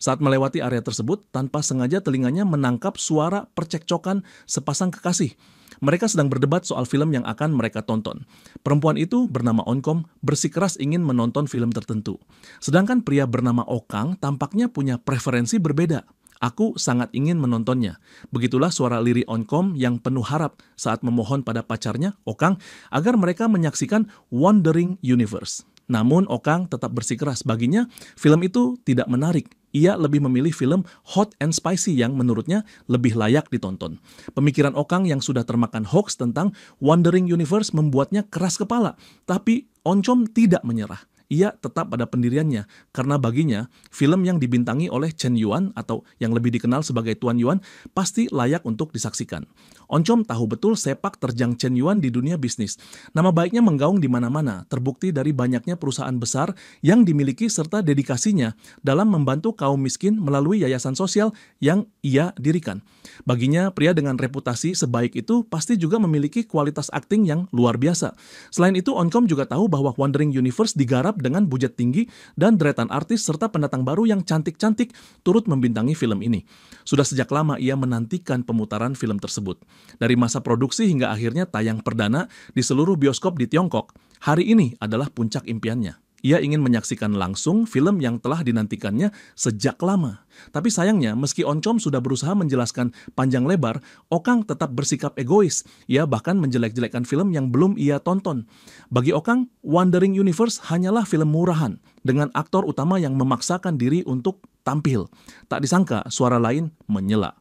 Saat melewati area tersebut, tanpa sengaja telinganya menangkap suara percekcokan sepasang kekasih. Mereka sedang berdebat soal film yang akan mereka tonton. Perempuan itu bernama Onkom bersikeras ingin menonton film tertentu. Sedangkan pria bernama Okang tampaknya punya preferensi berbeda. Aku sangat ingin menontonnya. Begitulah suara lirih Onkom yang penuh harap saat memohon pada pacarnya, Okang, agar mereka menyaksikan Wandering Universe. Namun Okang tetap bersikeras, baginya film itu tidak menarik. Ia lebih memilih film hot and spicy yang menurutnya lebih layak ditonton. Pemikiran Okang yang sudah termakan hoax tentang Wandering Universe membuatnya keras kepala. Tapi Onkom tidak menyerah. ia tetap pada pendiriannya karena baginya film yang dibintangi oleh Chen Yuan atau yang lebih dikenal sebagai Tuan Yuan pasti layak untuk disaksikan. Oncom tahu betul sepak terjang Chen Yuan di dunia bisnis. Nama baiknya menggaung di mana-mana, terbukti dari banyaknya perusahaan besar yang dimiliki serta dedikasinya dalam membantu kaum miskin melalui yayasan sosial yang ia dirikan. Baginya, pria dengan reputasi sebaik itu pasti juga memiliki kualitas akting yang luar biasa. Selain itu, Oncom juga tahu bahwa Wandering Universe digarap dengan budget tinggi dan deretan artis serta pendatang baru yang cantik-cantik turut membintangi film ini. Sudah sejak lama ia menantikan pemutaran film tersebut. Dari masa produksi hingga akhirnya tayang perdana di seluruh bioskop di Tiongkok, hari ini adalah puncak impiannya. Ia ingin menyaksikan langsung film yang telah dinantikannya sejak lama. Tapi sayangnya, meski Oncom sudah berusaha menjelaskan panjang lebar, Okang tetap bersikap egois. Ia bahkan menjelek-jelekkan film yang belum ia tonton. Bagi Okang, Wandering Universe hanyalah film murahan, dengan aktor utama yang memaksakan diri untuk tampil. Tak disangka, suara lain menyela.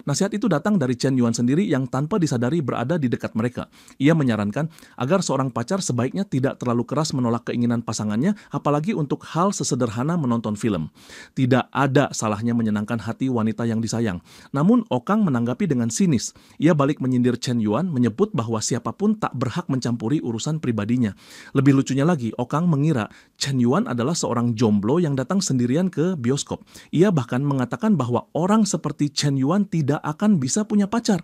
Nasihat itu datang dari Chen Yuan sendiri yang tanpa disadari berada di dekat mereka. Ia menyarankan agar seorang pacar sebaiknya tidak terlalu keras menolak keinginan pasangannya, apalagi untuk hal sesederhana menonton film. Tidak ada salahnya menyenangkan hati wanita yang disayang. Namun Okang menanggapi dengan sinis. Ia balik menyindir Chen Yuan, menyebut bahwa siapapun tak berhak mencampuri urusan pribadinya. Lebih lucunya lagi, Okang mengira Chen Yuan adalah seorang jomblo yang datang sendirian ke bioskop. Ia bahkan mengatakan bahwa orang seperti Chen Yuan tidak akan bisa punya pacar.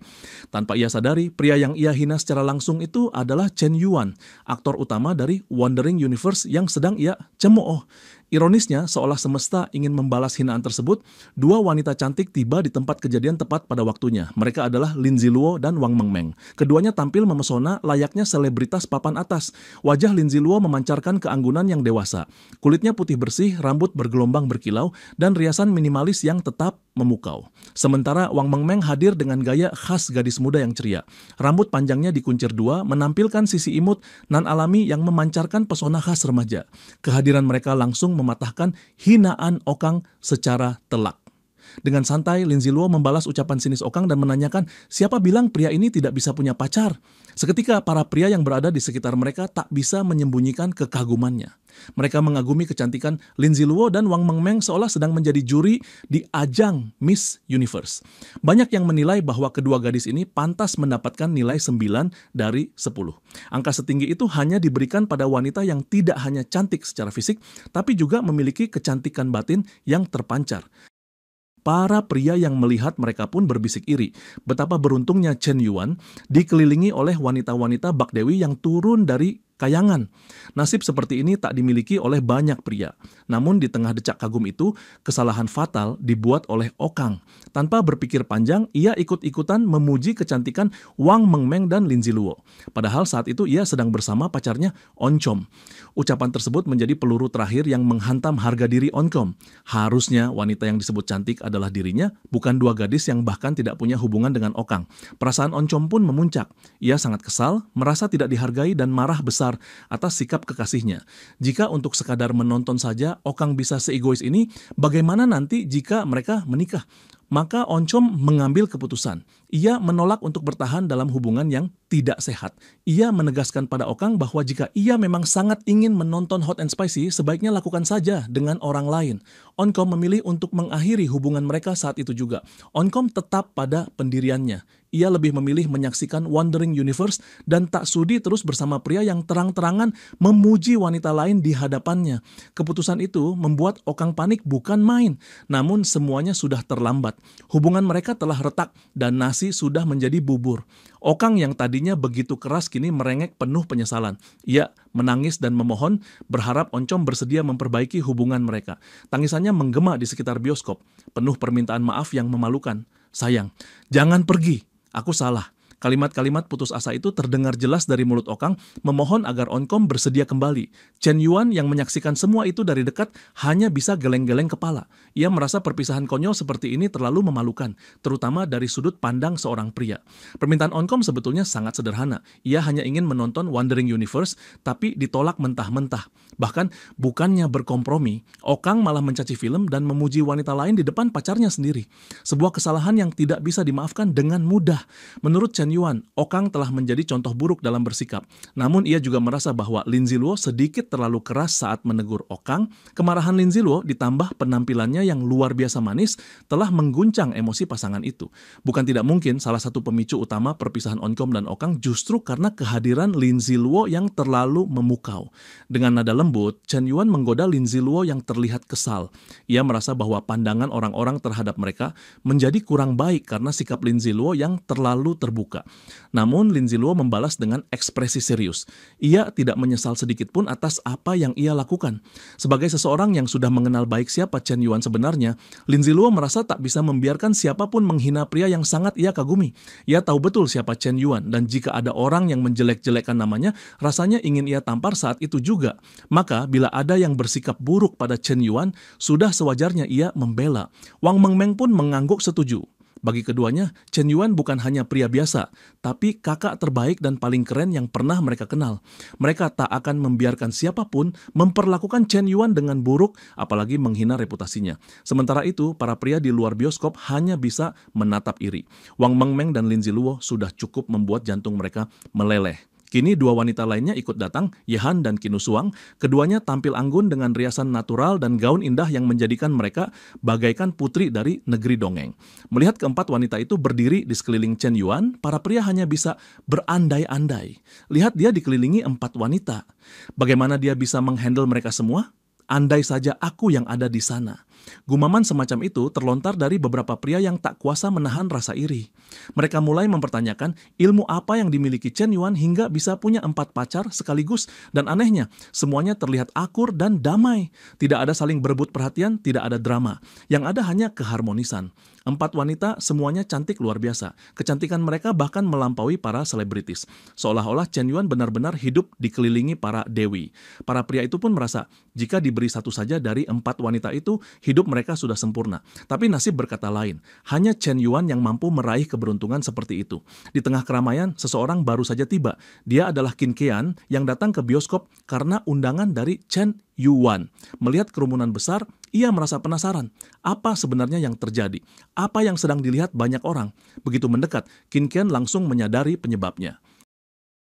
Tanpa ia sadari, pria yang ia hina secara langsung itu adalah Chen Yuan, aktor utama dari Wandering Universe yang sedang ia cemooh. Ironisnya, seolah semesta ingin membalas hinaan tersebut, dua wanita cantik tiba di tempat kejadian tepat pada waktunya. Mereka adalah Lindsay Luo dan Wang Mengmeng. Keduanya tampil memesona layaknya selebritas papan atas. Wajah Lindsay Luo memancarkan keanggunan yang dewasa. Kulitnya putih bersih, rambut bergelombang berkilau, dan riasan minimalis yang tetap memukau. Sementara Wang Mengmeng hadir dengan gaya khas gadis muda yang ceria. Rambut panjangnya dikuncir dua, menampilkan sisi imut nan alami yang memancarkan pesona khas remaja. Kehadiran mereka langsung mematahkan hinaan Okang secara telak. Dengan santai, Lindsay Luo membalas ucapan sinis Okang dan menanyakan siapa bilang pria ini tidak bisa punya pacar. Seketika para pria yang berada di sekitar mereka tak bisa menyembunyikan kekagumannya. Mereka mengagumi kecantikan Lindsay Luo dan Wang Mengmeng seolah sedang menjadi juri di ajang Miss Universe. Banyak yang menilai bahwa kedua gadis ini pantas mendapatkan nilai 9 dari 10. Angka setinggi itu hanya diberikan pada wanita yang tidak hanya cantik secara fisik, tapi juga memiliki kecantikan batin yang terpancar. Para pria yang melihat mereka pun berbisik iri. Betapa beruntungnya Chen Yuan dikelilingi oleh wanita-wanita Bak Dewi yang turun dari kayangan. Nasib seperti ini tak dimiliki oleh banyak pria. Namun di tengah decak kagum itu, kesalahan fatal dibuat oleh Okang. Tanpa berpikir panjang, ia ikut-ikutan memuji kecantikan Wang Mengmeng dan Lindsay Luo. Padahal saat itu ia sedang bersama pacarnya Oncom. Ucapan tersebut menjadi peluru terakhir yang menghantam harga diri Oncom. Harusnya wanita yang disebut cantik adalah dirinya, bukan dua gadis yang bahkan tidak punya hubungan dengan Okang. Perasaan Oncom pun memuncak. Ia sangat kesal, merasa tidak dihargai dan marah besar atas sikap kekasihnya. Jika untuk sekadar menonton saja Okang bisa seegois ini, bagaimana nanti jika mereka menikah? Maka Oncom mengambil keputusan. Ia menolak untuk bertahan dalam hubungan yang tidak sehat. Ia menegaskan pada Okang bahwa jika ia memang sangat ingin menonton Hot and Spicy, sebaiknya lakukan saja dengan orang lain. Oncom memilih untuk mengakhiri hubungan mereka saat itu juga. Oncom tetap pada pendiriannya. Ia lebih memilih menyaksikan Wandering Universe dan tak sudi terus bersama pria yang terang-terangan memuji wanita lain di hadapannya. Keputusan itu membuat Okang panik bukan main, namun semuanya sudah terlambat. Hubungan mereka telah retak dan nasi sudah menjadi bubur. Okang yang tadinya begitu keras kini merengek penuh penyesalan. Ia menangis dan memohon berharap Oncom bersedia memperbaiki hubungan mereka. Tangisannya menggema di sekitar bioskop, penuh permintaan maaf yang memalukan. Sayang, jangan pergi. Aku salah. Kalimat-kalimat putus asa itu terdengar jelas dari mulut Okang, memohon agar Oncom bersedia kembali. Chen Yuan yang menyaksikan semua itu dari dekat hanya bisa geleng-geleng kepala. Ia merasa perpisahan konyol seperti ini terlalu memalukan, terutama dari sudut pandang seorang pria. Permintaan Oncom sebetulnya sangat sederhana. Ia hanya ingin menonton Wandering Universe, tapi ditolak mentah-mentah. Bahkan bukannya berkompromi, Okang malah mencaci film dan memuji wanita lain di depan pacarnya sendiri. Sebuah kesalahan yang tidak bisa dimaafkan dengan mudah. Menurut Chen Yuan, Okang telah menjadi contoh buruk dalam bersikap. Namun ia juga merasa bahwa Lin Ziluo sedikit terlalu keras saat menegur Okang. Kemarahan Lin Ziluo ditambah penampilannya yang luar biasa manis telah mengguncang emosi pasangan itu. Bukan tidak mungkin salah satu pemicu utama perpisahan Eunkom dan Okang justru karena kehadiran Lin Ziluo yang terlalu memukau. Dengan nada lembut, Chen Yuan menggoda Lin Ziluo yang terlihat kesal. Ia merasa bahwa pandangan orang-orang terhadap mereka menjadi kurang baik karena sikap Lin Ziluo yang terlalu terbuka. Namun Lin Ziluo membalas dengan ekspresi serius. Ia tidak menyesal sedikit pun atas apa yang ia lakukan. Sebagai seseorang yang sudah mengenal baik siapa Chen Yuan sebenarnya, Lin Ziluo merasa tak bisa membiarkan siapapun menghina pria yang sangat ia kagumi. Ia tahu betul siapa Chen Yuan, dan jika ada orang yang menjelek-jelekan namanya, rasanya ingin ia tampar saat itu juga. Maka bila ada yang bersikap buruk pada Chen Yuan, sudah sewajarnya ia membela. Wang Mengmeng pun mengangguk setuju. Bagi keduanya, Chen Yuan bukan hanya pria biasa, tapi kakak terbaik dan paling keren yang pernah mereka kenal. Mereka tak akan membiarkan siapapun memperlakukan Chen Yuan dengan buruk, apalagi menghina reputasinya. Sementara itu, para pria di luar bioskop hanya bisa menatap iri. Wang Mengmeng dan Lin Ziluo sudah cukup membuat jantung mereka meleleh. Kini dua wanita lainnya ikut datang, Yehan dan Kinusuang. Keduanya tampil anggun dengan riasan natural dan gaun indah yang menjadikan mereka bagaikan putri dari negeri dongeng. Melihat keempat wanita itu berdiri di sekeliling Chen Yuan, para pria hanya bisa berandai-andai. Lihat dia dikelilingi 4 wanita. Bagaimana dia bisa menghandle mereka semua? Andai saja aku yang ada di sana. Gumaman semacam itu terlontar dari beberapa pria yang tak kuasa menahan rasa iri. Mereka mulai mempertanyakan ilmu apa yang dimiliki Chen Yuan hingga bisa punya 4 pacar sekaligus, dan anehnya, semuanya terlihat akur dan damai. Tidak ada saling berebut perhatian, tidak ada drama. Yang ada hanya keharmonisan. 4 wanita semuanya cantik luar biasa. Kecantikan mereka bahkan melampaui para selebritis. Seolah-olah Chen Yuan benar-benar hidup dikelilingi para dewi. Para pria itu pun merasa jika diberi satu saja dari 4 wanita itu, hidup mereka sudah sempurna. Tapi nasib berkata lain. Hanya Chen Yuan yang mampu meraih keberuntungan seperti itu. Di tengah keramaian, seseorang baru saja tiba. Dia adalah Qin Kean yang datang ke bioskop karena undangan dari Chen Yuan. Melihat kerumunan besar, ia merasa penasaran. Apa sebenarnya yang terjadi? Apa yang sedang dilihat banyak orang? Begitu mendekat, Qin Kean langsung menyadari penyebabnya.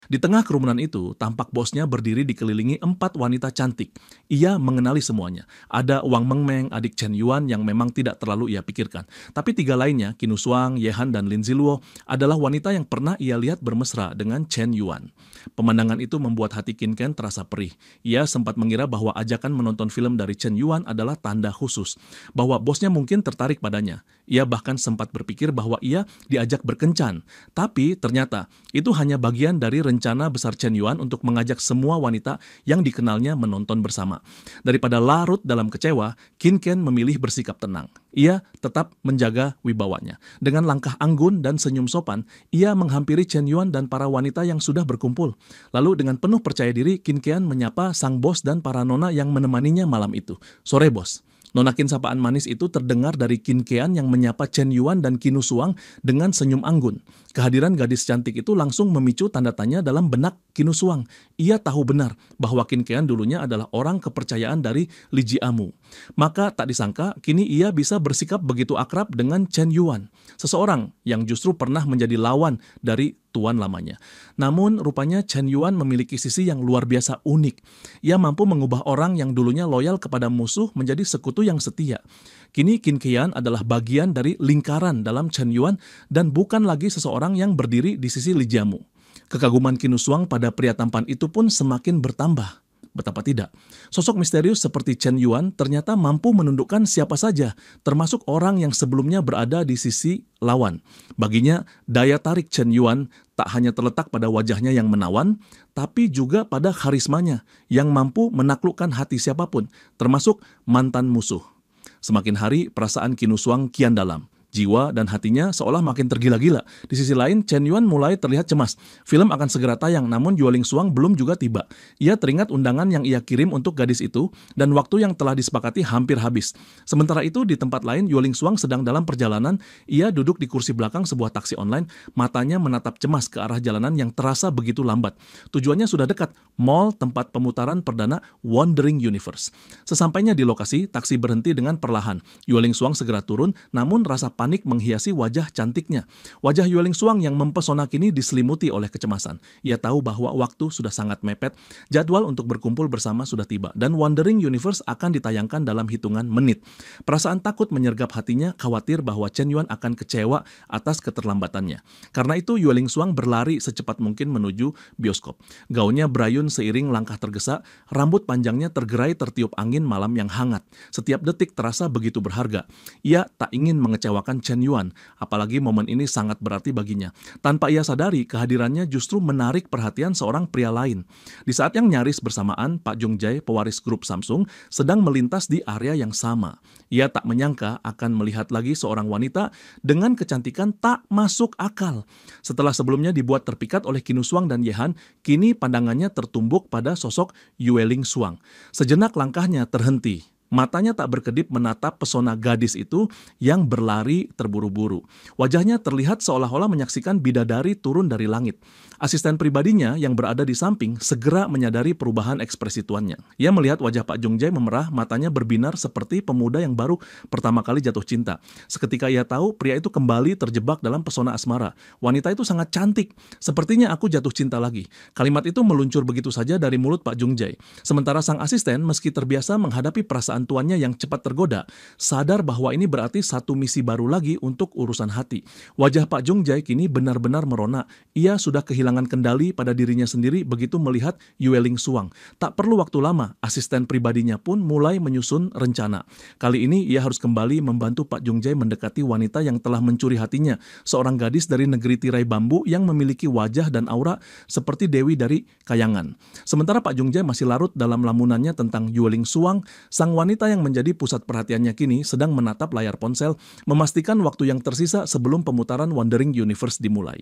Di tengah kerumunan itu, tampak bosnya berdiri dikelilingi 4 wanita cantik. Ia mengenali semuanya. Ada Wang Mengmeng, adik Chen Yuan yang memang tidak terlalu ia pikirkan. Tapi 3 lainnya, Kinusuang, Yehan, dan Lin Ziluo, adalah wanita yang pernah ia lihat bermesra dengan Chen Yuan. Pemandangan itu membuat hati Qin Kean terasa perih. Ia sempat mengira bahwa ajakan menonton film dari Chen Yuan adalah tanda khusus, bahwa bosnya mungkin tertarik padanya. Ia bahkan sempat berpikir bahwa ia diajak berkencan. Tapi ternyata itu hanya bagian dari rencana besar Chen Yuan untuk mengajak semua wanita yang dikenalnya menonton bersama. Daripada larut dalam kecewa, Qin Kean memilih bersikap tenang. Ia tetap menjaga wibawanya. Dengan langkah anggun dan senyum sopan, ia menghampiri Chen Yuan dan para wanita yang sudah berkumpul. Lalu dengan penuh percaya diri, Qin Kean menyapa sang bos dan para nona yang menemaninya malam itu. "Sore, bos." Nonakin sapaan manis itu terdengar dari Qin Kean yang menyapa Chen Yuan dan Kinusuang dengan senyum anggun. Kehadiran gadis cantik itu langsung memicu tanda tanya dalam benak Kinusuang. Ia tahu benar bahwa Qin Kean dulunya adalah orang kepercayaan dari Li Jiamu. Maka tak disangka kini ia bisa bersikap begitu akrab dengan Chen Yuan, seseorang yang justru pernah menjadi lawan dari tuan lamanya. Namun rupanya Chen Yuan memiliki sisi yang luar biasa unik. Ia mampu mengubah orang yang dulunya loyal kepada musuh menjadi sekutu yang setia. Kini Qin Kean adalah bagian dari lingkaran dalam Chen Yuan dan bukan lagi seseorang yang berdiri di sisi Li Jiamu. Kekaguman Kinusuang pada pria tampan itu pun semakin bertambah. Betapa tidak, sosok misterius seperti Chen Yuan ternyata mampu menundukkan siapa saja, termasuk orang yang sebelumnya berada di sisi lawan. Baginya, daya tarik Chen Yuan tak hanya terletak pada wajahnya yang menawan, tapi juga pada karismanya yang mampu menaklukkan hati siapapun, termasuk mantan musuh. Semakin hari, perasaan Kinusuang kian dalam. Jiwa dan hatinya seolah makin tergila-gila. Di sisi lain, Chen Yuan mulai terlihat cemas. Film akan segera tayang, namun Yueling Suang belum juga tiba. Ia teringat undangan yang ia kirim untuk gadis itu, dan waktu yang telah disepakati hampir habis. Sementara itu, di tempat lain, Yueling Suang sedang dalam perjalanan. Ia duduk di kursi belakang sebuah taksi online, matanya menatap cemas ke arah jalanan yang terasa begitu lambat. Tujuannya sudah dekat, mall tempat pemutaran perdana Wandering Universe. Sesampainya di lokasi, taksi berhenti dengan perlahan. Yueling Suang segera turun, namun rasa panik menghiasi wajah cantiknya. Wajah Yueling Suang yang mempesona kini diselimuti oleh kecemasan. Ia tahu bahwa waktu sudah sangat mepet, jadwal untuk berkumpul bersama sudah tiba, dan Wandering Universe akan ditayangkan dalam hitungan menit. Perasaan takut menyergap hatinya, khawatir bahwa Chen Yuan akan kecewa atas keterlambatannya. Karena itu Yueling Suang berlari secepat mungkin menuju bioskop. Gaunnya berayun seiring langkah tergesa, rambut panjangnya tergerai tertiup angin malam yang hangat. Setiap detik terasa begitu berharga. Ia tak ingin mengecewakan Chen Yuan, apalagi momen ini sangat berarti baginya. Tanpa ia sadari, kehadirannya justru menarik perhatian seorang pria lain. Di saat yang nyaris bersamaan, Pak Jung Jae, pewaris grup Samsung, sedang melintas di area yang sama. Ia tak menyangka akan melihat lagi seorang wanita dengan kecantikan tak masuk akal. Setelah sebelumnya dibuat terpikat oleh Qin Shuang dan Ye Han, kini pandangannya tertumbuk pada sosok Yueling Suang. Sejenak langkahnya terhenti. Matanya tak berkedip menatap pesona gadis itu yang berlari terburu-buru. Wajahnya terlihat seolah-olah menyaksikan bidadari turun dari langit. Asisten pribadinya yang berada di samping segera menyadari perubahan ekspresi tuannya. Ia melihat wajah Pak Jung Jae memerah, matanya berbinar seperti pemuda yang baru pertama kali jatuh cinta. Seketika ia tahu pria itu kembali terjebak dalam pesona asmara. Wanita itu sangat cantik. Sepertinya aku jatuh cinta lagi. Kalimat itu meluncur begitu saja dari mulut Pak Jung Jae. Sementara sang asisten meski terbiasa menghadapi perasaan tuannya yang cepat tergoda, sadar bahwa ini berarti satu misi baru lagi untuk urusan hati. Wajah Pak Jung Jae kini benar-benar merona. Ia sudah kehilangan kendali pada dirinya sendiri begitu melihat Yueling Suang. Tak perlu waktu lama, asisten pribadinya pun mulai menyusun rencana. Kali ini ia harus kembali membantu Pak Jung Jae mendekati wanita yang telah mencuri hatinya, seorang gadis dari negeri tirai bambu yang memiliki wajah dan aura seperti dewi dari kayangan. Sementara Pak Jung Jae masih larut dalam lamunannya tentang Yueling Suang, sang wanita yang menjadi pusat perhatiannya kini sedang menatap layar ponsel, memastikan waktu yang tersisa sebelum pemutaran Wandering Universe dimulai.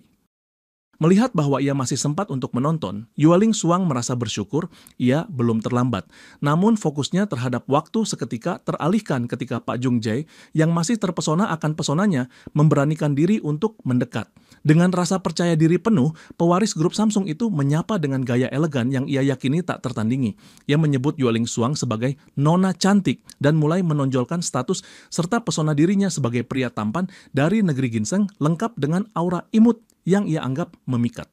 Melihat bahwa ia masih sempat untuk menonton, Yueling Suang merasa bersyukur ia belum terlambat. Namun fokusnya terhadap waktu seketika teralihkan ketika Pak Jung Jae yang masih terpesona akan pesonanya memberanikan diri untuk mendekat. Dengan rasa percaya diri penuh, pewaris grup Samsung itu menyapa dengan gaya elegan yang ia yakini tak tertandingi. Ia menyebut Yueling Suang sebagai nona cantik dan mulai menonjolkan status serta pesona dirinya sebagai pria tampan dari negeri ginseng lengkap dengan aura imut yang ia anggap memikat.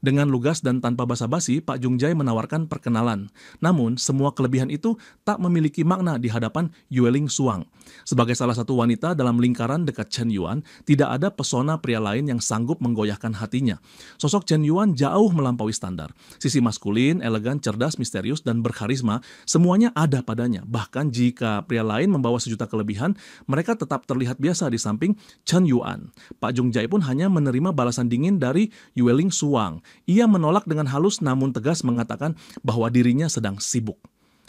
Dengan lugas dan tanpa basa-basi, Pak Jung Jae menawarkan perkenalan. Namun, semua kelebihan itu tak memiliki makna di hadapan Yueling Suang. Sebagai salah satu wanita dalam lingkaran dekat Chen Yuan, tidak ada pesona pria lain yang sanggup menggoyahkan hatinya. Sosok Chen Yuan jauh melampaui standar. Sisi maskulin, elegan, cerdas, misterius, dan berkarisma, semuanya ada padanya. Bahkan jika pria lain membawa sejuta kelebihan, mereka tetap terlihat biasa di samping Chen Yuan. Pak Jung Jae pun hanya menerima balasan dingin dari Yueling Suang. Ia menolak dengan halus namun tegas mengatakan bahwa dirinya sedang sibuk.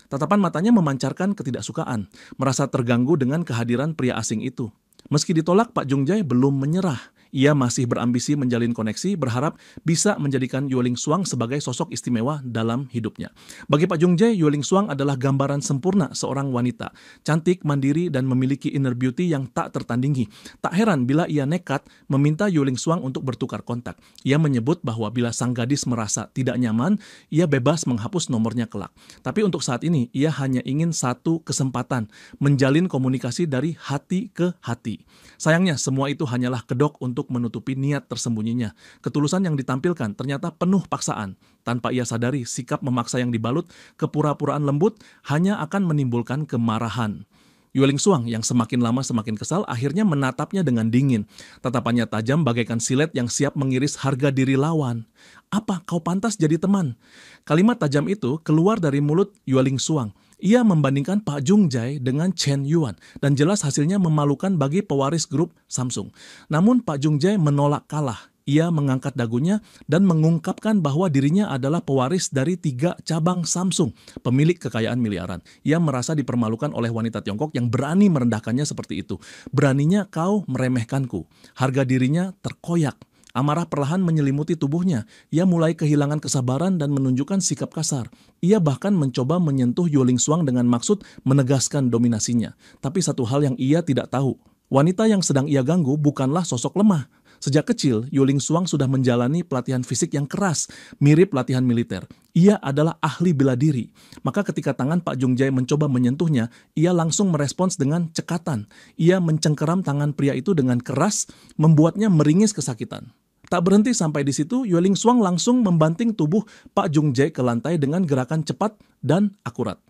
Tatapan matanya memancarkan ketidaksukaan, merasa terganggu dengan kehadiran pria asing itu. Meski ditolak, Pak Jung Jae belum menyerah. Ia masih berambisi menjalin koneksi, berharap bisa menjadikan Yueling Suang sebagai sosok istimewa dalam hidupnya. Bagi Pak Jung Jae, Yueling Suang adalah gambaran sempurna seorang wanita. Cantik, mandiri, dan memiliki inner beauty yang tak tertandingi. Tak heran bila ia nekat meminta Yueling Suang untuk bertukar kontak. Ia menyebut bahwa bila sang gadis merasa tidak nyaman, ia bebas menghapus nomornya kelak. Tapi untuk saat ini, ia hanya ingin satu kesempatan, menjalin komunikasi dari hati ke hati. Sayangnya, semua itu hanyalah kedok untuk menutupi niat tersembunyinya. Ketulusan yang ditampilkan ternyata penuh paksaan. Tanpa ia sadari, sikap memaksa yang dibalut kepura-puraan lembut hanya akan menimbulkan kemarahan. Yueling Suang yang semakin lama semakin kesal akhirnya menatapnya dengan dingin. Tatapannya tajam bagaikan silet yang siap mengiris harga diri lawan. "Apa kau pantas jadi teman?" Kalimat tajam itu keluar dari mulut Yueling Suang. Ia membandingkan Pak Jung Jae dengan Chen Yuan dan jelas hasilnya memalukan bagi pewaris grup Samsung. Namun Pak Jung Jae menolak kalah. Ia mengangkat dagunya dan mengungkapkan bahwa dirinya adalah pewaris dari 3 cabang Samsung, pemilik kekayaan miliaran. Ia merasa dipermalukan oleh wanita Tiongkok yang berani merendahkannya seperti itu. "Beraninya kau meremehkanku." Harga dirinya terkoyak. Amarah perlahan menyelimuti tubuhnya. Ia mulai kehilangan kesabaran dan menunjukkan sikap kasar. Ia bahkan mencoba menyentuh Yueling Suang dengan maksud menegaskan dominasinya. Tapi satu hal yang ia tidak tahu, wanita yang sedang ia ganggu bukanlah sosok lemah. Sejak kecil, Yuling Suang sudah menjalani pelatihan fisik yang keras, mirip latihan militer. Ia adalah ahli bela diri. Maka ketika tangan Pak Jung Jae mencoba menyentuhnya, ia langsung merespons dengan cekatan. Ia mencengkeram tangan pria itu dengan keras, membuatnya meringis kesakitan. Tak berhenti sampai di situ, Yuling Suang langsung membanting tubuh Pak Jung Jae ke lantai dengan gerakan cepat dan akurat.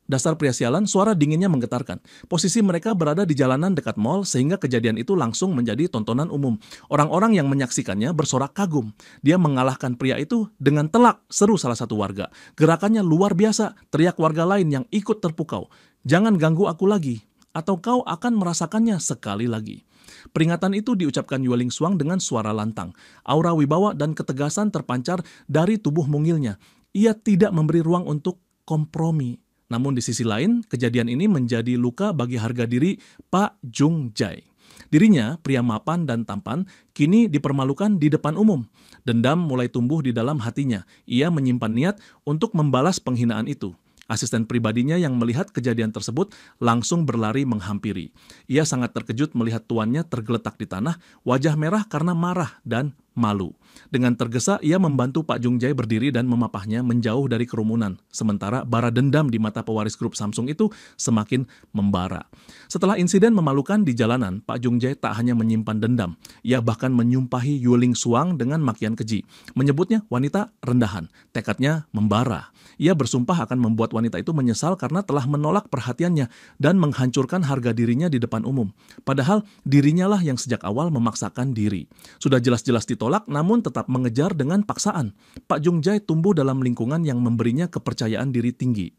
Dasar pria sialan, suara dinginnya menggetarkan. Posisi mereka berada di jalanan dekat mall sehingga kejadian itu langsung menjadi tontonan umum. Orang-orang yang menyaksikannya bersorak kagum. Dia mengalahkan pria itu dengan telak, seru salah satu warga. Gerakannya luar biasa, teriak warga lain yang ikut terpukau. Jangan ganggu aku lagi, atau kau akan merasakannya sekali lagi. Peringatan itu diucapkan Yuling Suang dengan suara lantang. Aura wibawa dan ketegasan terpancar dari tubuh mungilnya. Ia tidak memberi ruang untuk kompromi. Namun di sisi lain, kejadian ini menjadi luka bagi harga diri Pak Jung Jae. Dirinya, pria mapan dan tampan, kini dipermalukan di depan umum. Dendam mulai tumbuh di dalam hatinya. Ia menyimpan niat untuk membalas penghinaan itu. Asisten pribadinya yang melihat kejadian tersebut langsung berlari menghampiri. Ia sangat terkejut melihat tuannya tergeletak di tanah, wajah merah karena marah dan malu. Dengan tergesa, ia membantu Pak Jung Jae berdiri dan memapahnya menjauh dari kerumunan. Sementara bara dendam di mata pewaris grup Samsung itu semakin membara. Setelah insiden memalukan di jalanan, Pak Jung Jae tak hanya menyimpan dendam. Ia bahkan menyumpahi Yuling Suang dengan makian keji. Menyebutnya wanita rendahan. Tekadnya membara. Ia bersumpah akan membuat wanita itu menyesal karena telah menolak perhatiannya dan menghancurkan harga dirinya di depan umum. Padahal dirinya lah yang sejak awal memaksakan diri. Sudah jelas-jelas ditolak namun tetap mengejar dengan paksaan. Pak Jung Jae tumbuh dalam lingkungan yang memberinya kepercayaan diri tinggi.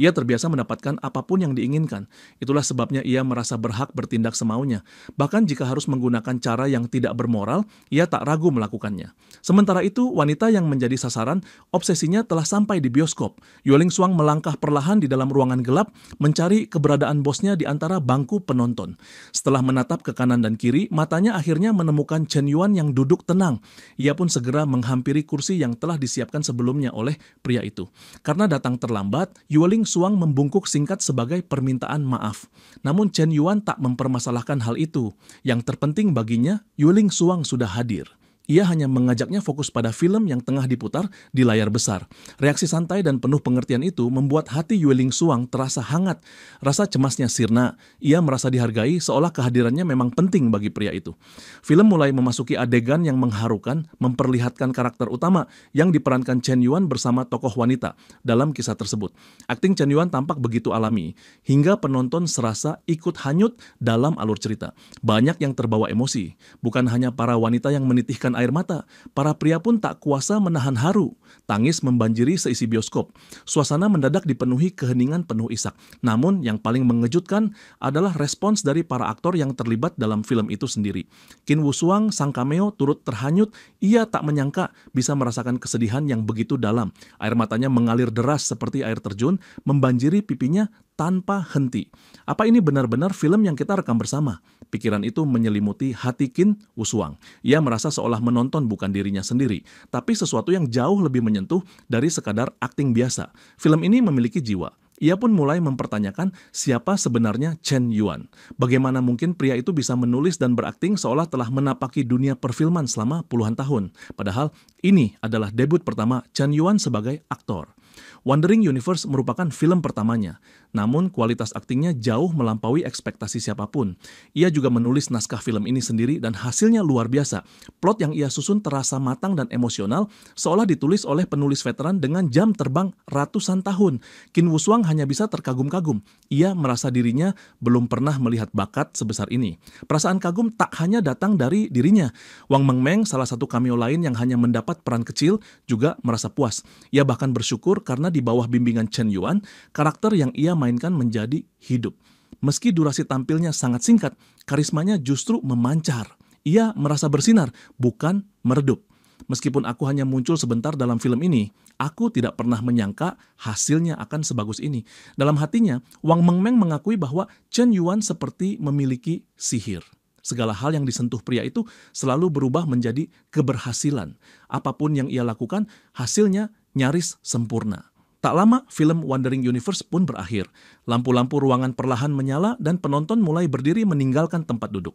Ia terbiasa mendapatkan apapun yang diinginkan. Itulah sebabnya ia merasa berhak bertindak semaunya. Bahkan jika harus menggunakan cara yang tidak bermoral, ia tak ragu melakukannya. Sementara itu, wanita yang menjadi sasaran, obsesinya telah sampai di bioskop. Yuling Suang melangkah perlahan di dalam ruangan gelap, mencari keberadaan bosnya di antara bangku penonton. Setelah menatap ke kanan dan kiri, matanya akhirnya menemukan Chen Yuan yang duduk tenang. Ia pun segera menghampiri kursi yang telah disiapkan sebelumnya oleh pria itu. Karena datang terlambat, Yuling Suang membungkuk singkat sebagai permintaan maaf. Namun Chen Yuan tak mempermasalahkan hal itu. Yang terpenting baginya, Yuling Suang sudah hadir. Ia hanya mengajaknya fokus pada film yang tengah diputar di layar besar. Reaksi santai dan penuh pengertian itu membuat hati Yuling Suang terasa hangat. Rasa cemasnya sirna. Ia merasa dihargai seolah kehadirannya memang penting bagi pria itu. Film mulai memasuki adegan yang mengharukan, memperlihatkan karakter utama yang diperankan Chen Yuan bersama tokoh wanita dalam kisah tersebut. Akting Chen Yuan tampak begitu alami, hingga penonton serasa ikut hanyut dalam alur cerita. Banyak yang terbawa emosi. Bukan hanya para wanita yang menitihkan air mata, para pria pun tak kuasa menahan haru. Tangis membanjiri seisi bioskop. Suasana mendadak dipenuhi keheningan penuh isak. Namun yang paling mengejutkan adalah respons dari para aktor yang terlibat dalam film itu sendiri. Kim Woo Suang, sang cameo, turut terhanyut. Ia tak menyangka bisa merasakan kesedihan yang begitu dalam. Air matanya mengalir deras seperti air terjun, membanjiri pipinya tanpa henti. Apa ini benar-benar film yang kita rekam bersama? Pikiran itu menyelimuti hati Kim Woo Suang. Ia merasa seolah menonton bukan dirinya sendiri, tapi sesuatu yang jauh lebih menyentuh dari sekadar akting biasa. Film ini memiliki jiwa. Ia pun mulai mempertanyakan siapa sebenarnya Chen Yuan. Bagaimana mungkin pria itu bisa menulis dan berakting seolah telah menapaki dunia perfilman selama puluhan tahun. Padahal ini adalah debut pertama Chen Yuan sebagai aktor. Wandering Universe merupakan film pertamanya, namun kualitas aktingnya jauh melampaui ekspektasi siapapun. Ia juga menulis naskah film ini sendiri dan hasilnya luar biasa. Plot yang ia susun terasa matang dan emosional, seolah ditulis oleh penulis veteran dengan jam terbang ratusan tahun. Kim Woo Suang hanya bisa terkagum-kagum. Ia merasa dirinya belum pernah melihat bakat sebesar ini. Perasaan kagum tak hanya datang dari dirinya. Wang Mengmeng, salah satu cameo lain yang hanya mendapat peran kecil, juga merasa puas. Ia bahkan bersyukur karena di bawah bimbingan Chen Yuan, karakter yang ia mainkan menjadi hidup. Meski durasi tampilnya sangat singkat, karismanya justru memancar. Ia merasa bersinar, bukan meredup. Meskipun aku hanya muncul sebentar dalam film ini, aku tidak pernah menyangka hasilnya akan sebagus ini. Dalam hatinya, Wang Mengmeng mengakui bahwa Chen Yuan seperti memiliki sihir. Segala hal yang disentuh pria itu selalu berubah menjadi keberhasilan. Apapun yang ia lakukan, hasilnya nyaris sempurna. Tak lama, film Wandering Universe pun berakhir. Lampu-lampu ruangan perlahan menyala dan penonton mulai berdiri meninggalkan tempat duduk.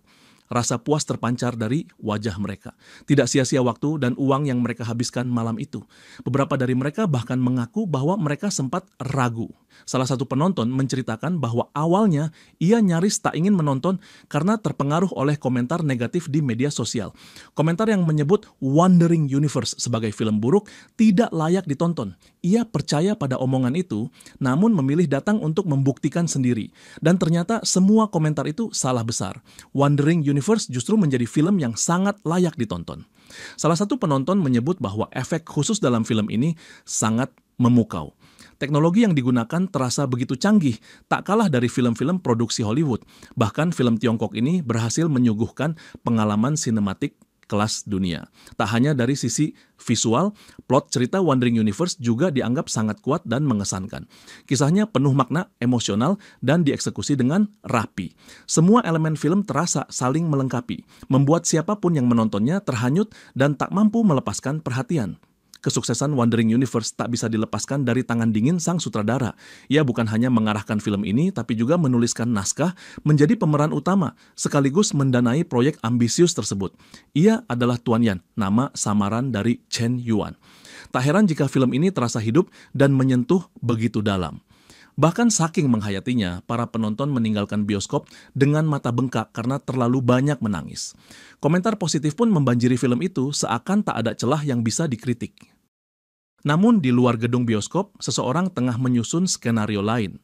Rasa puas terpancar dari wajah mereka. Tidak sia-sia waktu dan uang yang mereka habiskan malam itu. Beberapa dari mereka bahkan mengaku bahwa mereka sempat ragu. Salah satu penonton menceritakan bahwa awalnya ia nyaris tak ingin menonton karena terpengaruh oleh komentar negatif di media sosial. Komentar yang menyebut Wandering Universe sebagai film buruk tidak layak ditonton. Ia percaya pada omongan itu, namun memilih datang untuk membuktikan sendiri. Dan ternyata semua komentar itu salah besar. Wandering Universe justru menjadi film yang sangat layak ditonton. Salah satu penonton menyebut bahwa efek khusus dalam film ini sangat memukau. Teknologi yang digunakan terasa begitu canggih, tak kalah dari film-film produksi Hollywood. Bahkan film Tiongkok ini berhasil menyuguhkan pengalaman sinematik kelas dunia. Tak hanya dari sisi visual, plot cerita Wandering Universe juga dianggap sangat kuat dan mengesankan. Kisahnya penuh makna, emosional, dan dieksekusi dengan rapi. Semua elemen film terasa saling melengkapi, membuat siapapun yang menontonnya terhanyut dan tak mampu melepaskan perhatian. Kesuksesan Wandering Universe tak bisa dilepaskan dari tangan dingin sang sutradara. Ia bukan hanya mengarahkan film ini, tapi juga menuliskan naskah, menjadi pemeran utama, sekaligus mendanai proyek ambisius tersebut. Ia adalah Tuan Yan, nama samaran dari Chen Yuan. Tak heran jika film ini terasa hidup dan menyentuh begitu dalam. Bahkan saking menghayatinya, para penonton meninggalkan bioskop dengan mata bengkak karena terlalu banyak menangis. Komentar positif pun membanjiri film itu seakan tak ada celah yang bisa dikritik. Namun di luar gedung bioskop, seseorang tengah menyusun skenario lain.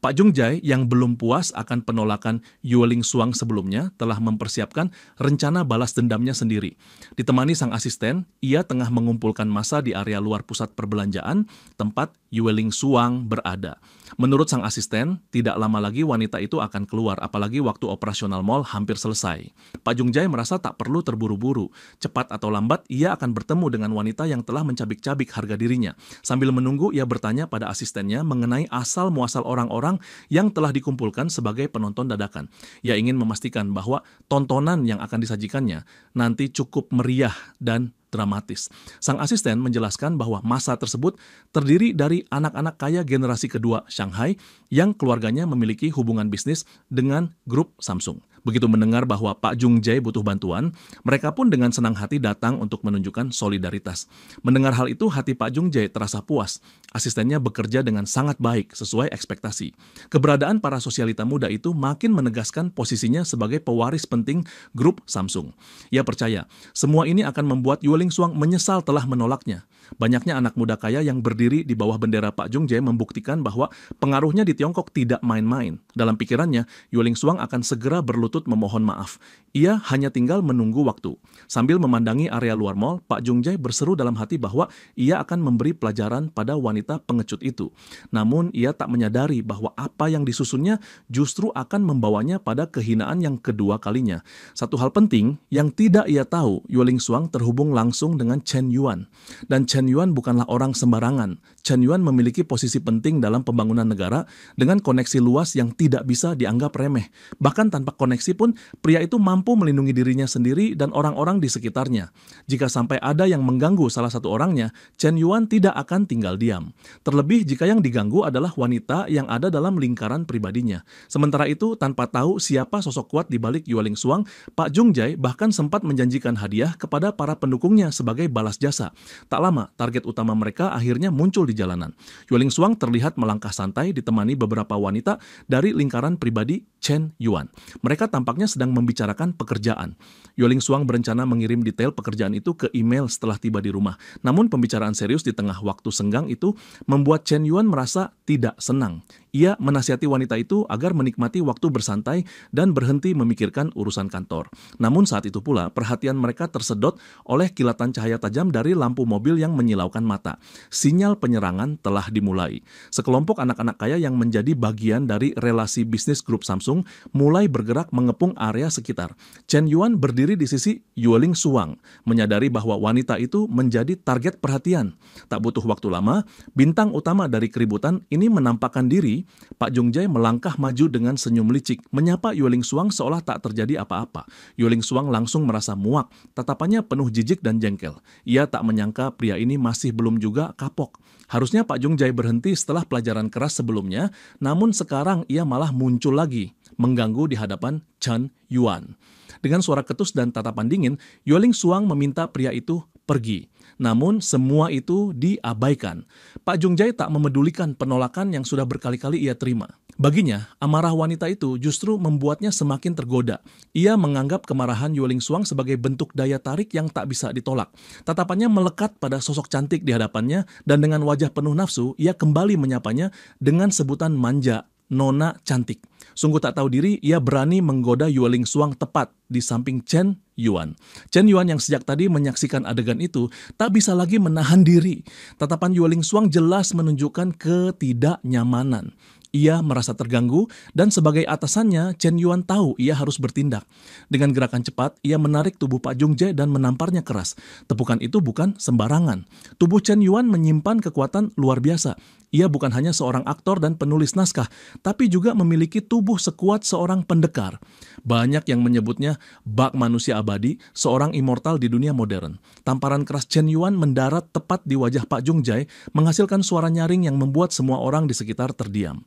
Pak Jung Jae yang belum puas akan penolakan Yueling Suang sebelumnya telah mempersiapkan rencana balas dendamnya sendiri. Ditemani sang asisten, ia tengah mengumpulkan massa di area luar pusat perbelanjaan tempat Yueling Suang berada. Menurut sang asisten, tidak lama lagi wanita itu akan keluar, apalagi waktu operasional mal hampir selesai. Pak Jung Jae merasa tak perlu terburu-buru. Cepat atau lambat, ia akan bertemu dengan wanita yang telah mencabik-cabik harga dirinya. Sambil menunggu, ia bertanya pada asistennya mengenai asal-muasal orang-orang yang telah dikumpulkan sebagai penonton dadakan. Ia ingin memastikan bahwa tontonan yang akan disajikannya nanti cukup meriah dan dramatis. Sang asisten menjelaskan bahwa massa tersebut terdiri dari anak-anak kaya generasi kedua Shanghai yang keluarganya memiliki hubungan bisnis dengan grup Samsung. Begitu mendengar bahwa Pak Jung Jae butuh bantuan, mereka pun dengan senang hati datang untuk menunjukkan solidaritas. Mendengar hal itu, hati Pak Jung Jae terasa puas. Asistennya bekerja dengan sangat baik, sesuai ekspektasi. Keberadaan para sosialita muda itu makin menegaskan posisinya sebagai pewaris penting grup Samsung. Ia percaya, semua ini akan membuat Yueling Suang menyesal telah menolaknya. Banyaknya anak muda kaya yang berdiri di bawah bendera Pak Jung Jae membuktikan bahwa pengaruhnya di Tiongkok tidak main-main. Dalam pikirannya, Yueling Suang akan segera berlutut memohon maaf. Ia hanya tinggal menunggu waktu. Sambil memandangi area luar mal, Pak Jung Jae berseru dalam hati bahwa ia akan memberi pelajaran pada wanita pengecut itu. Namun, ia tak menyadari bahwa apa yang disusunnya justru akan membawanya pada kehinaan yang kedua kalinya. Satu hal penting yang tidak ia tahu, Yueling Suang terhubung langsung dengan Chen Yuan. Dan Chen Yuan bukanlah orang sembarangan. Chen Yuan memiliki posisi penting dalam pembangunan negara dengan koneksi luas yang tidak bisa dianggap remeh. Bahkan tanpa koneksi pun, pria itu mampu melindungi dirinya sendiri dan orang-orang di sekitarnya. Jika sampai ada yang mengganggu salah satu orangnya, Chen Yuan tidak akan tinggal diam. Terlebih jika yang diganggu adalah wanita yang ada dalam lingkaran pribadinya. Sementara itu, tanpa tahu siapa sosok kuat di balik Yueling Suang, Pak Jung Jae bahkan sempat menjanjikan hadiah kepada para pendukungnya sebagai balas jasa. Tak lama, target utama mereka akhirnya muncul di jalanan. Yueling Suang terlihat melangkah santai ditemani beberapa wanita dari lingkaran pribadi Chen Yuan. Mereka tampaknya sedang membicarakan pekerjaan. Yueling Suang berencana mengirim detail pekerjaan itu ke email setelah tiba di rumah. Namun pembicaraan serius di tengah waktu senggang itu membuat Chen Yuan merasa tidak senang. Ia menasihati wanita itu agar menikmati waktu bersantai dan berhenti memikirkan urusan kantor. Namun saat itu pula, perhatian mereka tersedot oleh kilatan cahaya tajam dari lampu mobil yang menyilaukan mata. Sinyal penyerangan telah dimulai. Sekelompok anak-anak kaya yang menjadi bagian dari relasi bisnis grup Samsung mulai bergerak mengepung area sekitar. Chen Yuan berdiri di sisi Yueling Suang, menyadari bahwa wanita itu menjadi target perhatian. Tak butuh waktu lama, bintang utama dari keributan ini menampakkan diri. Pak Jung Jae melangkah maju dengan senyum licik, menyapa Yueling Suang seolah tak terjadi apa-apa. Yueling Suang langsung merasa muak, tatapannya penuh jijik dan jengkel. Ia tak menyangka pria ini masih belum juga kapok. Harusnya Pak Jung Jae berhenti setelah pelajaran keras sebelumnya, namun sekarang ia malah muncul lagi, mengganggu di hadapan Chen Yuan. Dengan suara ketus dan tatapan dingin, Yueling Suang meminta pria itu pergi. Namun semua itu diabaikan. Pak Jung Jae tak memedulikan penolakan yang sudah berkali-kali ia terima. Baginya, amarah wanita itu justru membuatnya semakin tergoda. Ia menganggap kemarahan Yueling Suang sebagai bentuk daya tarik yang tak bisa ditolak. Tatapannya melekat pada sosok cantik di hadapannya dan dengan wajah penuh nafsu, ia kembali menyapanya dengan sebutan manja, Nona cantik. Sungguh tak tahu diri, ia berani menggoda Yueling Suang tepat di samping Chen Yuan. Chen Yuan yang sejak tadi menyaksikan adegan itu tak bisa lagi menahan diri. Tatapan Yueling Suang jelas menunjukkan ketidaknyamanan. Ia merasa terganggu dan sebagai atasannya, Chen Yuan tahu ia harus bertindak. Dengan gerakan cepat, ia menarik tubuh Pak Jung Jae dan menamparnya keras. Tepukan itu bukan sembarangan. Tubuh Chen Yuan menyimpan kekuatan luar biasa. Ia bukan hanya seorang aktor dan penulis naskah, tapi juga memiliki tubuh sekuat seorang pendekar. Banyak yang menyebutnya bak manusia abadi, seorang immortal di dunia modern. Tamparan keras Chen Yuan mendarat tepat di wajah Pak Jung Jae, menghasilkan suara nyaring yang membuat semua orang di sekitar terdiam.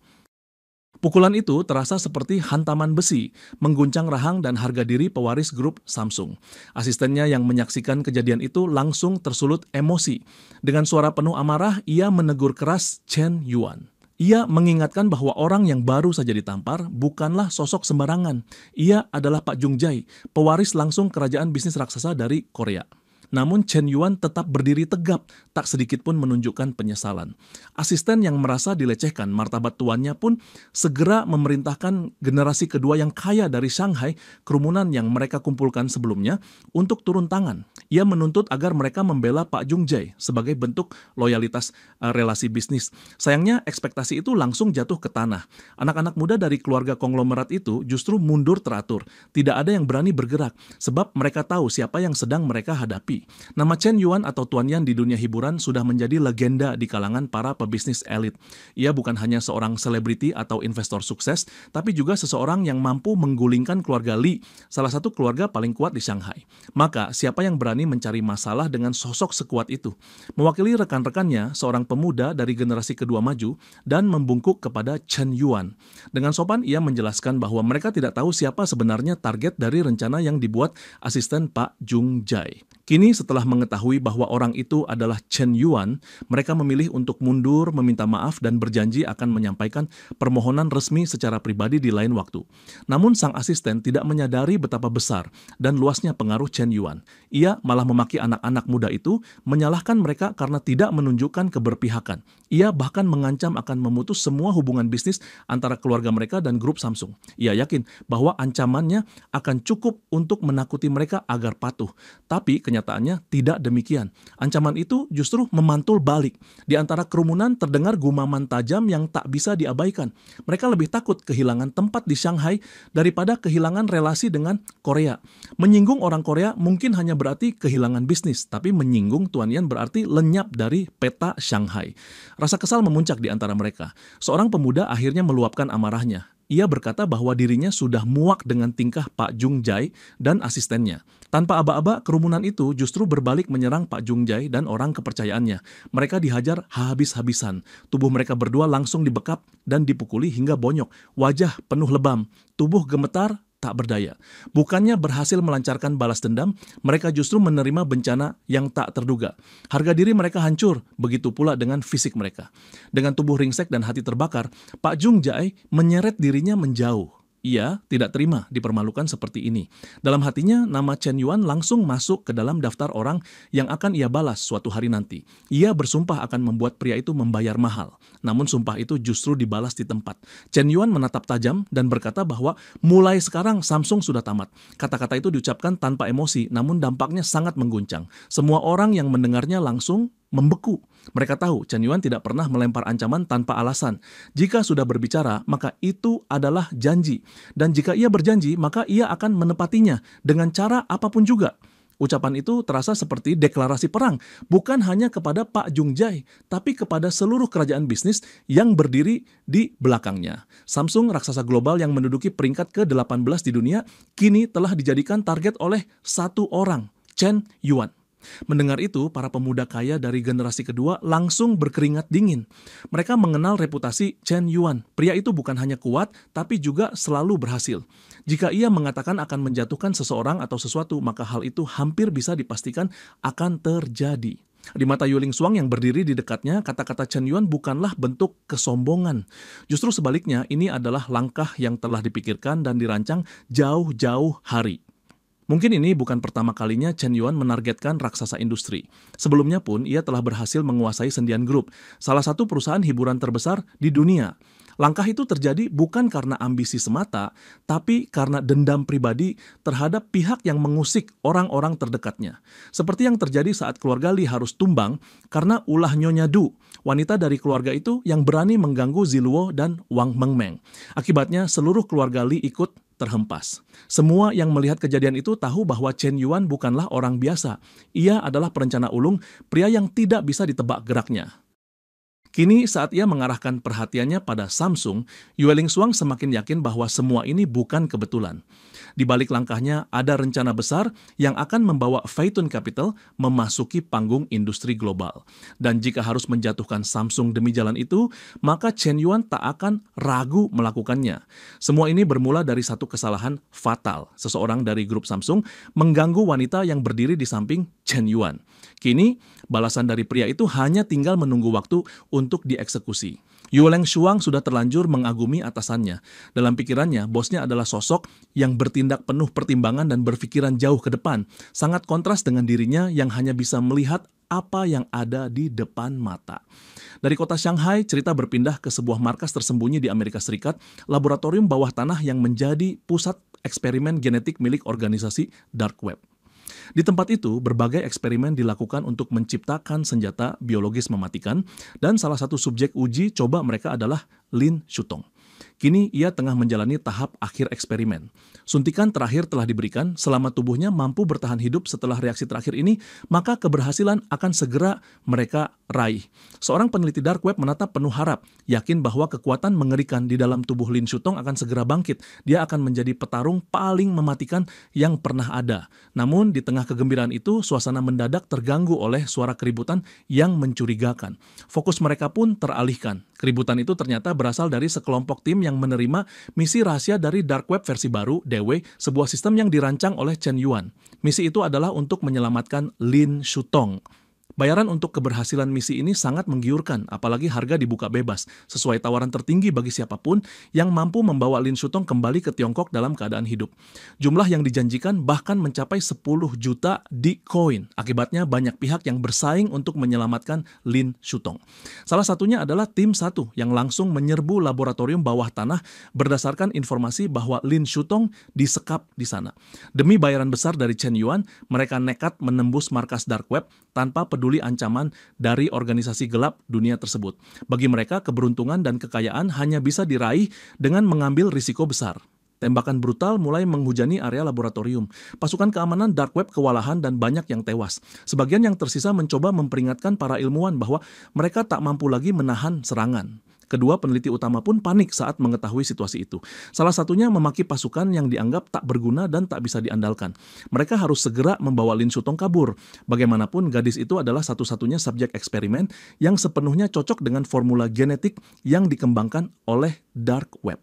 Pukulan itu terasa seperti hantaman besi, mengguncang rahang dan harga diri pewaris grup Samsung. Asistennya yang menyaksikan kejadian itu langsung tersulut emosi. Dengan suara penuh amarah, ia menegur keras Chen Yuan. Ia mengingatkan bahwa orang yang baru saja ditampar bukanlah sosok sembarangan. Ia adalah Pak Jung Jae, pewaris langsung kerajaan bisnis raksasa dari Korea. Namun Chen Yuan tetap berdiri tegap, tak sedikit pun menunjukkan penyesalan. Asisten yang merasa dilecehkan martabat tuannya pun segera memerintahkan generasi kedua yang kaya dari Shanghai, kerumunan yang mereka kumpulkan sebelumnya, untuk turun tangan. Ia menuntut agar mereka membela Pak Jung Jae sebagai bentuk loyalitas relasi bisnis. Sayangnya ekspektasi itu langsung jatuh ke tanah. Anak-anak muda dari keluarga konglomerat itu justru mundur teratur. Tidak ada yang berani bergerak, sebab mereka tahu siapa yang sedang mereka hadapi. Nama Chen Yuan atau Tuan Yan di dunia hiburan sudah menjadi legenda di kalangan para pebisnis elit. Ia bukan hanya seorang selebriti atau investor sukses, tapi juga seseorang yang mampu menggulingkan keluarga Li, salah satu keluarga paling kuat di Shanghai. Maka, siapa yang berani mencari masalah dengan sosok sekuat itu? Mewakili rekan-rekannya, seorang pemuda dari generasi kedua maju dan membungkuk kepada Chen Yuan. Dengan sopan, ia menjelaskan bahwa mereka tidak tahu siapa sebenarnya target dari rencana yang dibuat asisten Pak Jung Jae. Kini setelah mengetahui bahwa orang itu adalah Chen Yuan, mereka memilih untuk mundur, meminta maaf dan berjanji akan menyampaikan permohonan resmi secara pribadi di lain waktu. Namun sang asisten tidak menyadari betapa besar dan luasnya pengaruh Chen Yuan. Ia malah memaki anak-anak muda itu, menyalahkan mereka karena tidak menunjukkan keberpihakan. Ia bahkan mengancam akan memutus semua hubungan bisnis antara keluarga mereka dan grup Samsung. Ia yakin bahwa ancamannya akan cukup untuk menakuti mereka agar patuh. Tapi kenyataannya tidak demikian. Ancaman itu justru memantul balik. Di antara kerumunan terdengar gumaman tajam yang tak bisa diabaikan. Mereka lebih takut kehilangan tempat di Shanghai daripada kehilangan relasi dengan Korea. Menyinggung orang Korea mungkin hanya berarti kehilangan bisnis, tapi menyinggung Tuan Yan berarti lenyap dari peta Shanghai. Rasa kesal memuncak di antara mereka. Seorang pemuda akhirnya meluapkan amarahnya. Ia berkata bahwa dirinya sudah muak dengan tingkah Pak Jung Jae dan asistennya. Tanpa aba-aba, kerumunan itu justru berbalik menyerang Pak Jung Jae dan orang kepercayaannya. Mereka dihajar habis-habisan. Tubuh mereka berdua langsung dibekap dan dipukuli hingga bonyok. Wajah penuh lebam, tubuh gemetar, tak berdaya. Bukannya berhasil melancarkan balas dendam, mereka justru menerima bencana yang tak terduga. Harga diri mereka hancur, begitu pula dengan fisik mereka. Dengan tubuh ringsek dan hati terbakar, Pak Jung Jae menyeret dirinya menjauh. Ia tidak terima dipermalukan seperti ini. Dalam hatinya, nama Chen Yuan langsung masuk ke dalam daftar orang yang akan ia balas suatu hari nanti. Ia bersumpah akan membuat pria itu membayar mahal. Namun sumpah itu justru dibalas di tempat. Chen Yuan menatap tajam dan berkata bahwa mulai sekarang Samsung sudah tamat. Kata-kata itu diucapkan tanpa emosi, namun dampaknya sangat mengguncang. Semua orang yang mendengarnya langsung membeku. Mereka tahu Chen Yuan tidak pernah melempar ancaman tanpa alasan. Jika sudah berbicara, maka itu adalah janji. Dan jika ia berjanji, maka ia akan menepatinya dengan cara apapun juga. Ucapan itu terasa seperti deklarasi perang, bukan hanya kepada Pak Jung Jae, tapi kepada seluruh kerajaan bisnis yang berdiri di belakangnya. Samsung, raksasa global yang menduduki peringkat ke-18 di dunia, kini telah dijadikan target oleh satu orang, Chen Yuan. Mendengar itu, para pemuda kaya dari generasi kedua langsung berkeringat dingin. Mereka mengenal reputasi Chen Yuan. Pria itu bukan hanya kuat, tapi juga selalu berhasil. Jika ia mengatakan akan menjatuhkan seseorang atau sesuatu, maka hal itu hampir bisa dipastikan akan terjadi. Di mata Yuling Xuang yang berdiri di dekatnya, kata-kata Chen Yuan bukanlah bentuk kesombongan. Justru sebaliknya, ini adalah langkah yang telah dipikirkan dan dirancang jauh-jauh hari. Mungkin ini bukan pertama kalinya Chen Yuan menargetkan raksasa industri. Sebelumnya pun ia telah berhasil menguasai Sendian Group, salah satu perusahaan hiburan terbesar di dunia. Langkah itu terjadi bukan karena ambisi semata, tapi karena dendam pribadi terhadap pihak yang mengusik orang-orang terdekatnya. Seperti yang terjadi saat keluarga Li harus tumbang karena ulah Nyonya Du, wanita dari keluarga itu yang berani mengganggu Ziluo dan Wang Mengmeng. Akibatnya seluruh keluarga Li ikut terhempas. Semua yang melihat kejadian itu tahu bahwa Chen Yuan bukanlah orang biasa. Ia adalah perencana ulung, pria yang tidak bisa ditebak geraknya. Kini saat ia mengarahkan perhatiannya pada Samsung, Yuling Xuang semakin yakin bahwa semua ini bukan kebetulan. Di balik langkahnya ada rencana besar yang akan membawa Phaeton Capital memasuki panggung industri global. Dan jika harus menjatuhkan Samsung demi jalan itu, maka Chen Yuan tak akan ragu melakukannya. Semua ini bermula dari satu kesalahan fatal. Seseorang dari grup Samsung mengganggu wanita yang berdiri di samping Chen Yuan. Kini, balasan dari pria itu hanya tinggal menunggu waktu untuk dieksekusi. Yuling Xuang sudah terlanjur mengagumi atasannya. Dalam pikirannya, bosnya adalah sosok yang bertindak penuh pertimbangan dan berpikiran jauh ke depan. Sangat kontras dengan dirinya yang hanya bisa melihat apa yang ada di depan mata. Dari kota Shanghai, cerita berpindah ke sebuah markas tersembunyi di Amerika Serikat, laboratorium bawah tanah yang menjadi pusat eksperimen genetik milik organisasi Dark Web. Di tempat itu, berbagai eksperimen dilakukan untuk menciptakan senjata biologis mematikan, dan salah satu subjek uji coba mereka adalah Lin Shutong. Kini ia tengah menjalani tahap akhir eksperimen. Suntikan terakhir telah diberikan, selama tubuhnya mampu bertahan hidup setelah reaksi terakhir ini, maka keberhasilan akan segera mereka raih. Seorang peneliti Dark Web menatap penuh harap, yakin bahwa kekuatan mengerikan di dalam tubuh Lin Shutong akan segera bangkit. Dia akan menjadi petarung paling mematikan yang pernah ada. Namun di tengah kegembiraan itu, suasana mendadak terganggu oleh suara keributan yang mencurigakan. Fokus mereka pun teralihkan. Keributan itu ternyata berasal dari sekelompok tim yang menerima misi rahasia dari Dark Web versi baru, DW, sebuah sistem yang dirancang oleh Chen Yuan. Misi itu adalah untuk menyelamatkan Lin Shutong. Bayaran untuk keberhasilan misi ini sangat menggiurkan, apalagi harga dibuka bebas, sesuai tawaran tertinggi bagi siapapun yang mampu membawa Lin Shutong kembali ke Tiongkok dalam keadaan hidup. Jumlah yang dijanjikan bahkan mencapai 10 juta di koin. Akibatnya banyak pihak yang bersaing untuk menyelamatkan Lin Shutong. Salah satunya adalah tim 1 yang langsung menyerbu laboratorium bawah tanah berdasarkan informasi bahwa Lin Shutong disekap di sana. Demi bayaran besar dari Chen Yuan, mereka nekat menembus markas Dark Web tanpa peduli ancaman dari organisasi gelap dunia tersebut. Bagi mereka, keberuntungan dan kekayaan hanya bisa diraih dengan mengambil risiko besar. Tembakan brutal mulai menghujani area laboratorium. Pasukan keamanan Dark Web kewalahan dan banyak yang tewas. Sebagian yang tersisa mencoba memperingatkan para ilmuwan bahwa mereka tak mampu lagi menahan serangan. Kedua peneliti utama pun panik saat mengetahui situasi itu. Salah satunya memaki pasukan yang dianggap tak berguna dan tak bisa diandalkan. Mereka harus segera membawa Lin Shutong kabur. Bagaimanapun, gadis itu adalah satu-satunya subjek eksperimen yang sepenuhnya cocok dengan formula genetik yang dikembangkan oleh Dark Web.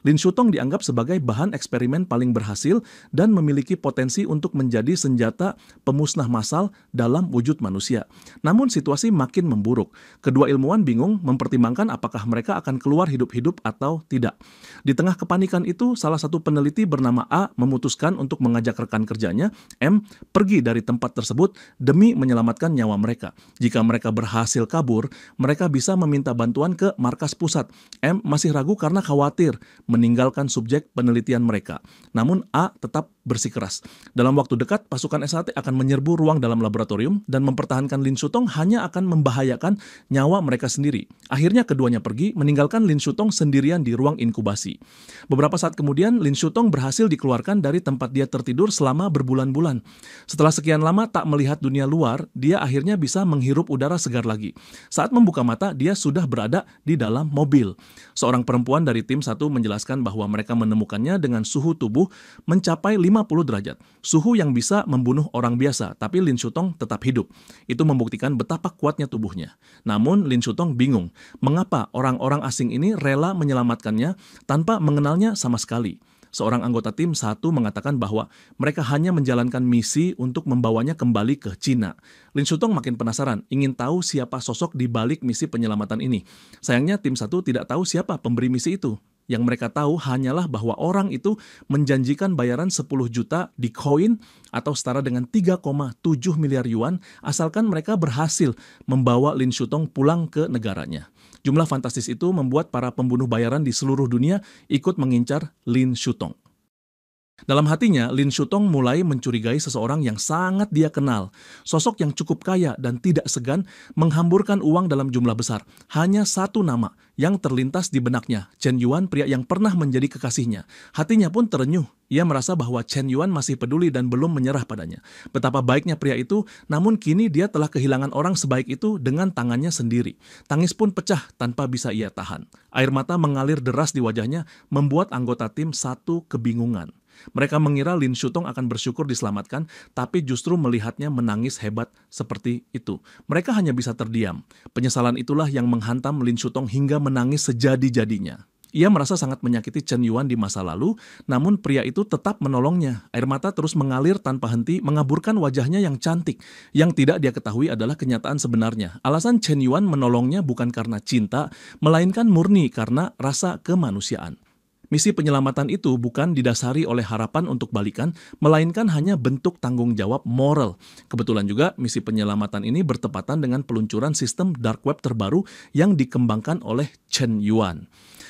Lin Shutong dianggap sebagai bahan eksperimen paling berhasil dan memiliki potensi untuk menjadi senjata pemusnah massal dalam wujud manusia. Namun situasi makin memburuk. Kedua ilmuwan bingung mempertimbangkan apakah mereka akan keluar hidup-hidup atau tidak. Di tengah kepanikan itu, salah satu peneliti bernama A memutuskan untuk mengajak rekan kerjanya, M, pergi dari tempat tersebut demi menyelamatkan nyawa mereka. Jika mereka berhasil kabur, mereka bisa meminta bantuan ke markas pusat. M masih ragu karena khawatir meninggalkan subjek penelitian mereka. Namun A tetap bersikeras. Dalam waktu dekat, pasukan SAT akan menyerbu ruang dalam laboratorium dan mempertahankan Lin Shutong hanya akan membahayakan nyawa mereka sendiri. Akhirnya keduanya pergi, meninggalkan Lin Shutong sendirian di ruang inkubasi. Beberapa saat kemudian, Lin Shutong berhasil dikeluarkan dari tempat dia tertidur selama berbulan-bulan. Setelah sekian lama tak melihat dunia luar, dia akhirnya bisa menghirup udara segar lagi. Saat membuka mata, dia sudah berada di dalam mobil. Seorang perempuan dari tim 1 menjelaskan bahwa mereka menemukannya dengan suhu tubuh mencapai 5 50 derajat. Suhu yang bisa membunuh orang biasa, tapi Lin Shuntong tetap hidup. Itu membuktikan betapa kuatnya tubuhnya. Namun Lin Shuntong bingung, mengapa orang-orang asing ini rela menyelamatkannya tanpa mengenalnya sama sekali. Seorang anggota tim 1 mengatakan bahwa mereka hanya menjalankan misi untuk membawanya kembali ke Cina. Lin Shuntong makin penasaran, ingin tahu siapa sosok di balik misi penyelamatan ini. Sayangnya tim 1 tidak tahu siapa pemberi misi itu. Yang mereka tahu hanyalah bahwa orang itu menjanjikan bayaran 10 juta di koin atau setara dengan 3,7 miliar yuan asalkan mereka berhasil membawa Lin Shuntong pulang ke negaranya. Jumlah fantastis itu membuat para pembunuh bayaran di seluruh dunia ikut mengincar Lin Shuntong. Dalam hatinya, Lin Shuntong mulai mencurigai seseorang yang sangat dia kenal. Sosok yang cukup kaya dan tidak segan menghamburkan uang dalam jumlah besar. Hanya satu nama yang terlintas di benaknya, Chen Yuan, pria yang pernah menjadi kekasihnya. Hatinya pun terenyuh. Ia merasa bahwa Chen Yuan masih peduli dan belum menyerah padanya. Betapa baiknya pria itu, namun kini dia telah kehilangan orang sebaik itu dengan tangannya sendiri. Tangis pun pecah tanpa bisa ia tahan. Air mata mengalir deras di wajahnya, membuat anggota tim 1 kebingungan. Mereka mengira Lin Shuntong akan bersyukur diselamatkan, tapi justru melihatnya menangis hebat seperti itu. Mereka hanya bisa terdiam. Penyesalan itulah yang menghantam Lin Shuntong hingga menangis sejadi-jadinya. Ia merasa sangat menyakiti Chen Yuan di masa lalu, namun pria itu tetap menolongnya. Air mata terus mengalir tanpa henti, mengaburkan wajahnya yang cantik. Yang tidak dia ketahui adalah kenyataan sebenarnya. Alasan Chen Yuan menolongnya bukan karena cinta, melainkan murni karena rasa kemanusiaan. Misi penyelamatan itu bukan didasari oleh harapan untuk balikan, melainkan hanya bentuk tanggung jawab moral. Kebetulan juga misi penyelamatan ini bertepatan dengan peluncuran sistem dark web terbaru yang dikembangkan oleh Chen Yuan.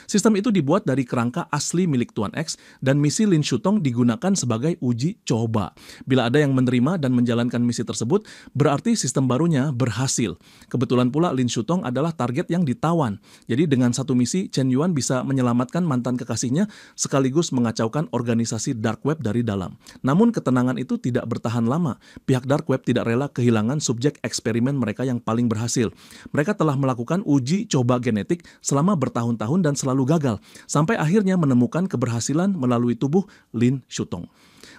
Sistem itu dibuat dari kerangka asli milik Tuan X dan misi Lin Shuntong digunakan sebagai uji coba. Bila ada yang menerima dan menjalankan misi tersebut, berarti sistem barunya berhasil. Kebetulan pula Lin Shuntong adalah target yang ditawan. Jadi dengan satu misi, Chen Yuan bisa menyelamatkan mantan kekasihnya sekaligus mengacaukan organisasi dark web dari dalam. Namun ketenangan itu tidak bertahan lama. Pihak dark web tidak rela kehilangan subjek eksperimen mereka yang paling berhasil. Mereka telah melakukan uji coba genetik selama bertahun-tahun dan selalu gagal, sampai akhirnya menemukan keberhasilan melalui tubuh Lin Shuntong.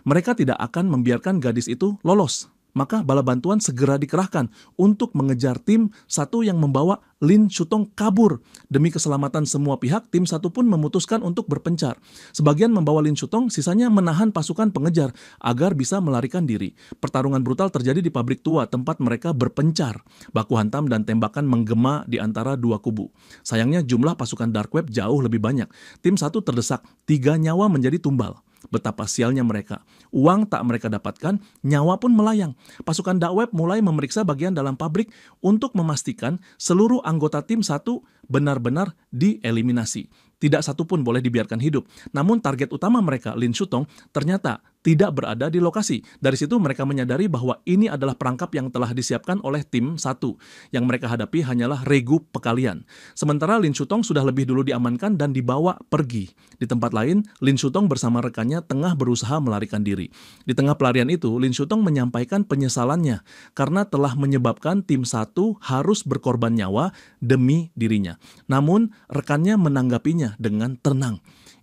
Mereka tidak akan membiarkan gadis itu lolos. Maka bala bantuan segera dikerahkan untuk mengejar tim 1 yang membawa Lin Shuntong kabur. Demi keselamatan semua pihak, tim 1 pun memutuskan untuk berpencar. Sebagian membawa Lin Shuntong, sisanya menahan pasukan pengejar agar bisa melarikan diri. Pertarungan brutal terjadi di pabrik tua tempat mereka berpencar. Baku hantam dan tembakan menggema di antara dua kubu. Sayangnya jumlah pasukan dark web jauh lebih banyak. Tim 1 terdesak, 3 nyawa menjadi tumbal. Betapa sialnya mereka. Uang tak mereka dapatkan, nyawa pun melayang. Pasukan dark web mulai memeriksa bagian dalam pabrik untuk memastikan seluruh anggota tim 1 benar-benar dieliminasi. Tidak satu pun boleh dibiarkan hidup. Namun target utama mereka, Lin Shuntong, ternyata tidak berada di lokasi. Dari situ mereka menyadari bahwa ini adalah perangkap yang telah disiapkan oleh tim 1. Yang mereka hadapi hanyalah regu pekalian. Sementara Lin Shuntong sudah lebih dulu diamankan dan dibawa pergi. Di tempat lain, Lin Shuntong bersama rekannya tengah berusaha melarikan diri. Di tengah pelarian itu, Lin Shuntong menyampaikan penyesalannya karena telah menyebabkan tim 1 harus berkorban nyawa demi dirinya. Namun, rekannya menanggapinya dengan tenang.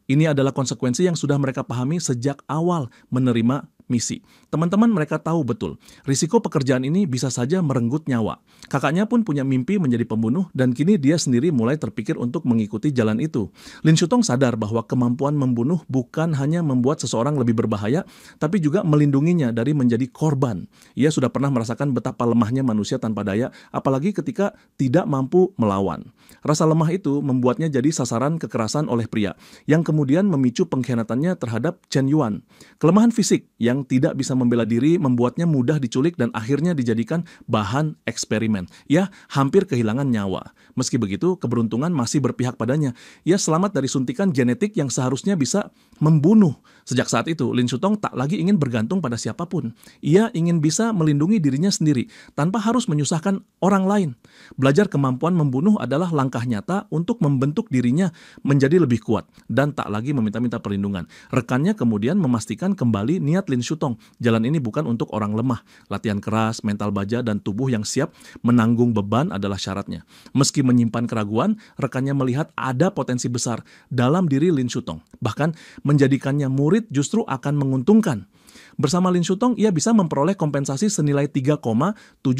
Ini adalah konsekuensi yang sudah mereka pahami sejak awal menerima misi. Teman-teman mereka tahu betul, risiko pekerjaan ini bisa saja merenggut nyawa. Kakaknya pun punya mimpi menjadi pembunuh dan kini dia sendiri mulai terpikir untuk mengikuti jalan itu. Lin Shuntong sadar bahwa kemampuan membunuh bukan hanya membuat seseorang lebih berbahaya, tapi juga melindunginya dari menjadi korban. Ia sudah pernah merasakan betapa lemahnya manusia tanpa daya, apalagi ketika tidak mampu melawan. Rasa lemah itu membuatnya jadi sasaran kekerasan oleh pria, yang kemudian memicu pengkhianatannya terhadap Chen Yuan. Kelemahan fisik yang tidak bisa membela diri membuatnya mudah diculik dan akhirnya dijadikan bahan eksperimen. Ia hampir kehilangan nyawa. Meski begitu, keberuntungan masih berpihak padanya. Ia selamat dari suntikan genetik yang seharusnya bisa membunuh. Sejak saat itu, Lin Shuntong tak lagi ingin bergantung pada siapapun. Ia ingin bisa melindungi dirinya sendiri tanpa harus menyusahkan orang lain. Belajar kemampuan membunuh adalah langkah nyata untuk membentuk dirinya menjadi lebih kuat dan tak lagi meminta-minta perlindungan. Rekannya kemudian memastikan kembali niat Lin Shuntong. Jalan ini bukan untuk orang lemah. Latihan keras, mental baja, dan tubuh yang siap menanggung beban adalah syaratnya. Meski menyimpan keraguan, rekannya melihat ada potensi besar dalam diri Lin Shuntong. Bahkan menjadikannya murid justru akan menguntungkan. Bersama Lin Shuntong, ia bisa memperoleh kompensasi senilai 3,7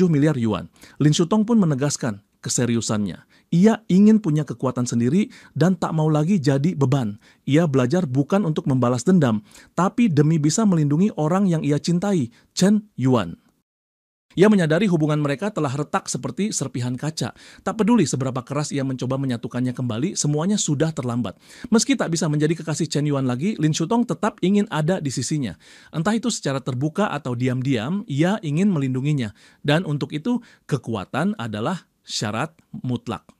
miliar yuan. Lin Shuntong pun menegaskan keseriusannya. Ia ingin punya kekuatan sendiri dan tak mau lagi jadi beban. Ia belajar bukan untuk membalas dendam, tapi demi bisa melindungi orang yang ia cintai, Chen Yuan. Ia menyadari hubungan mereka telah retak seperti serpihan kaca. Tak peduli seberapa keras ia mencoba menyatukannya kembali, semuanya sudah terlambat. Meski tak bisa menjadi kekasih Chen Yuan lagi, Lin Shuntong tetap ingin ada di sisinya. Entah itu secara terbuka atau diam-diam, ia ingin melindunginya. Dan untuk itu, kekuatan adalah syarat mutlak.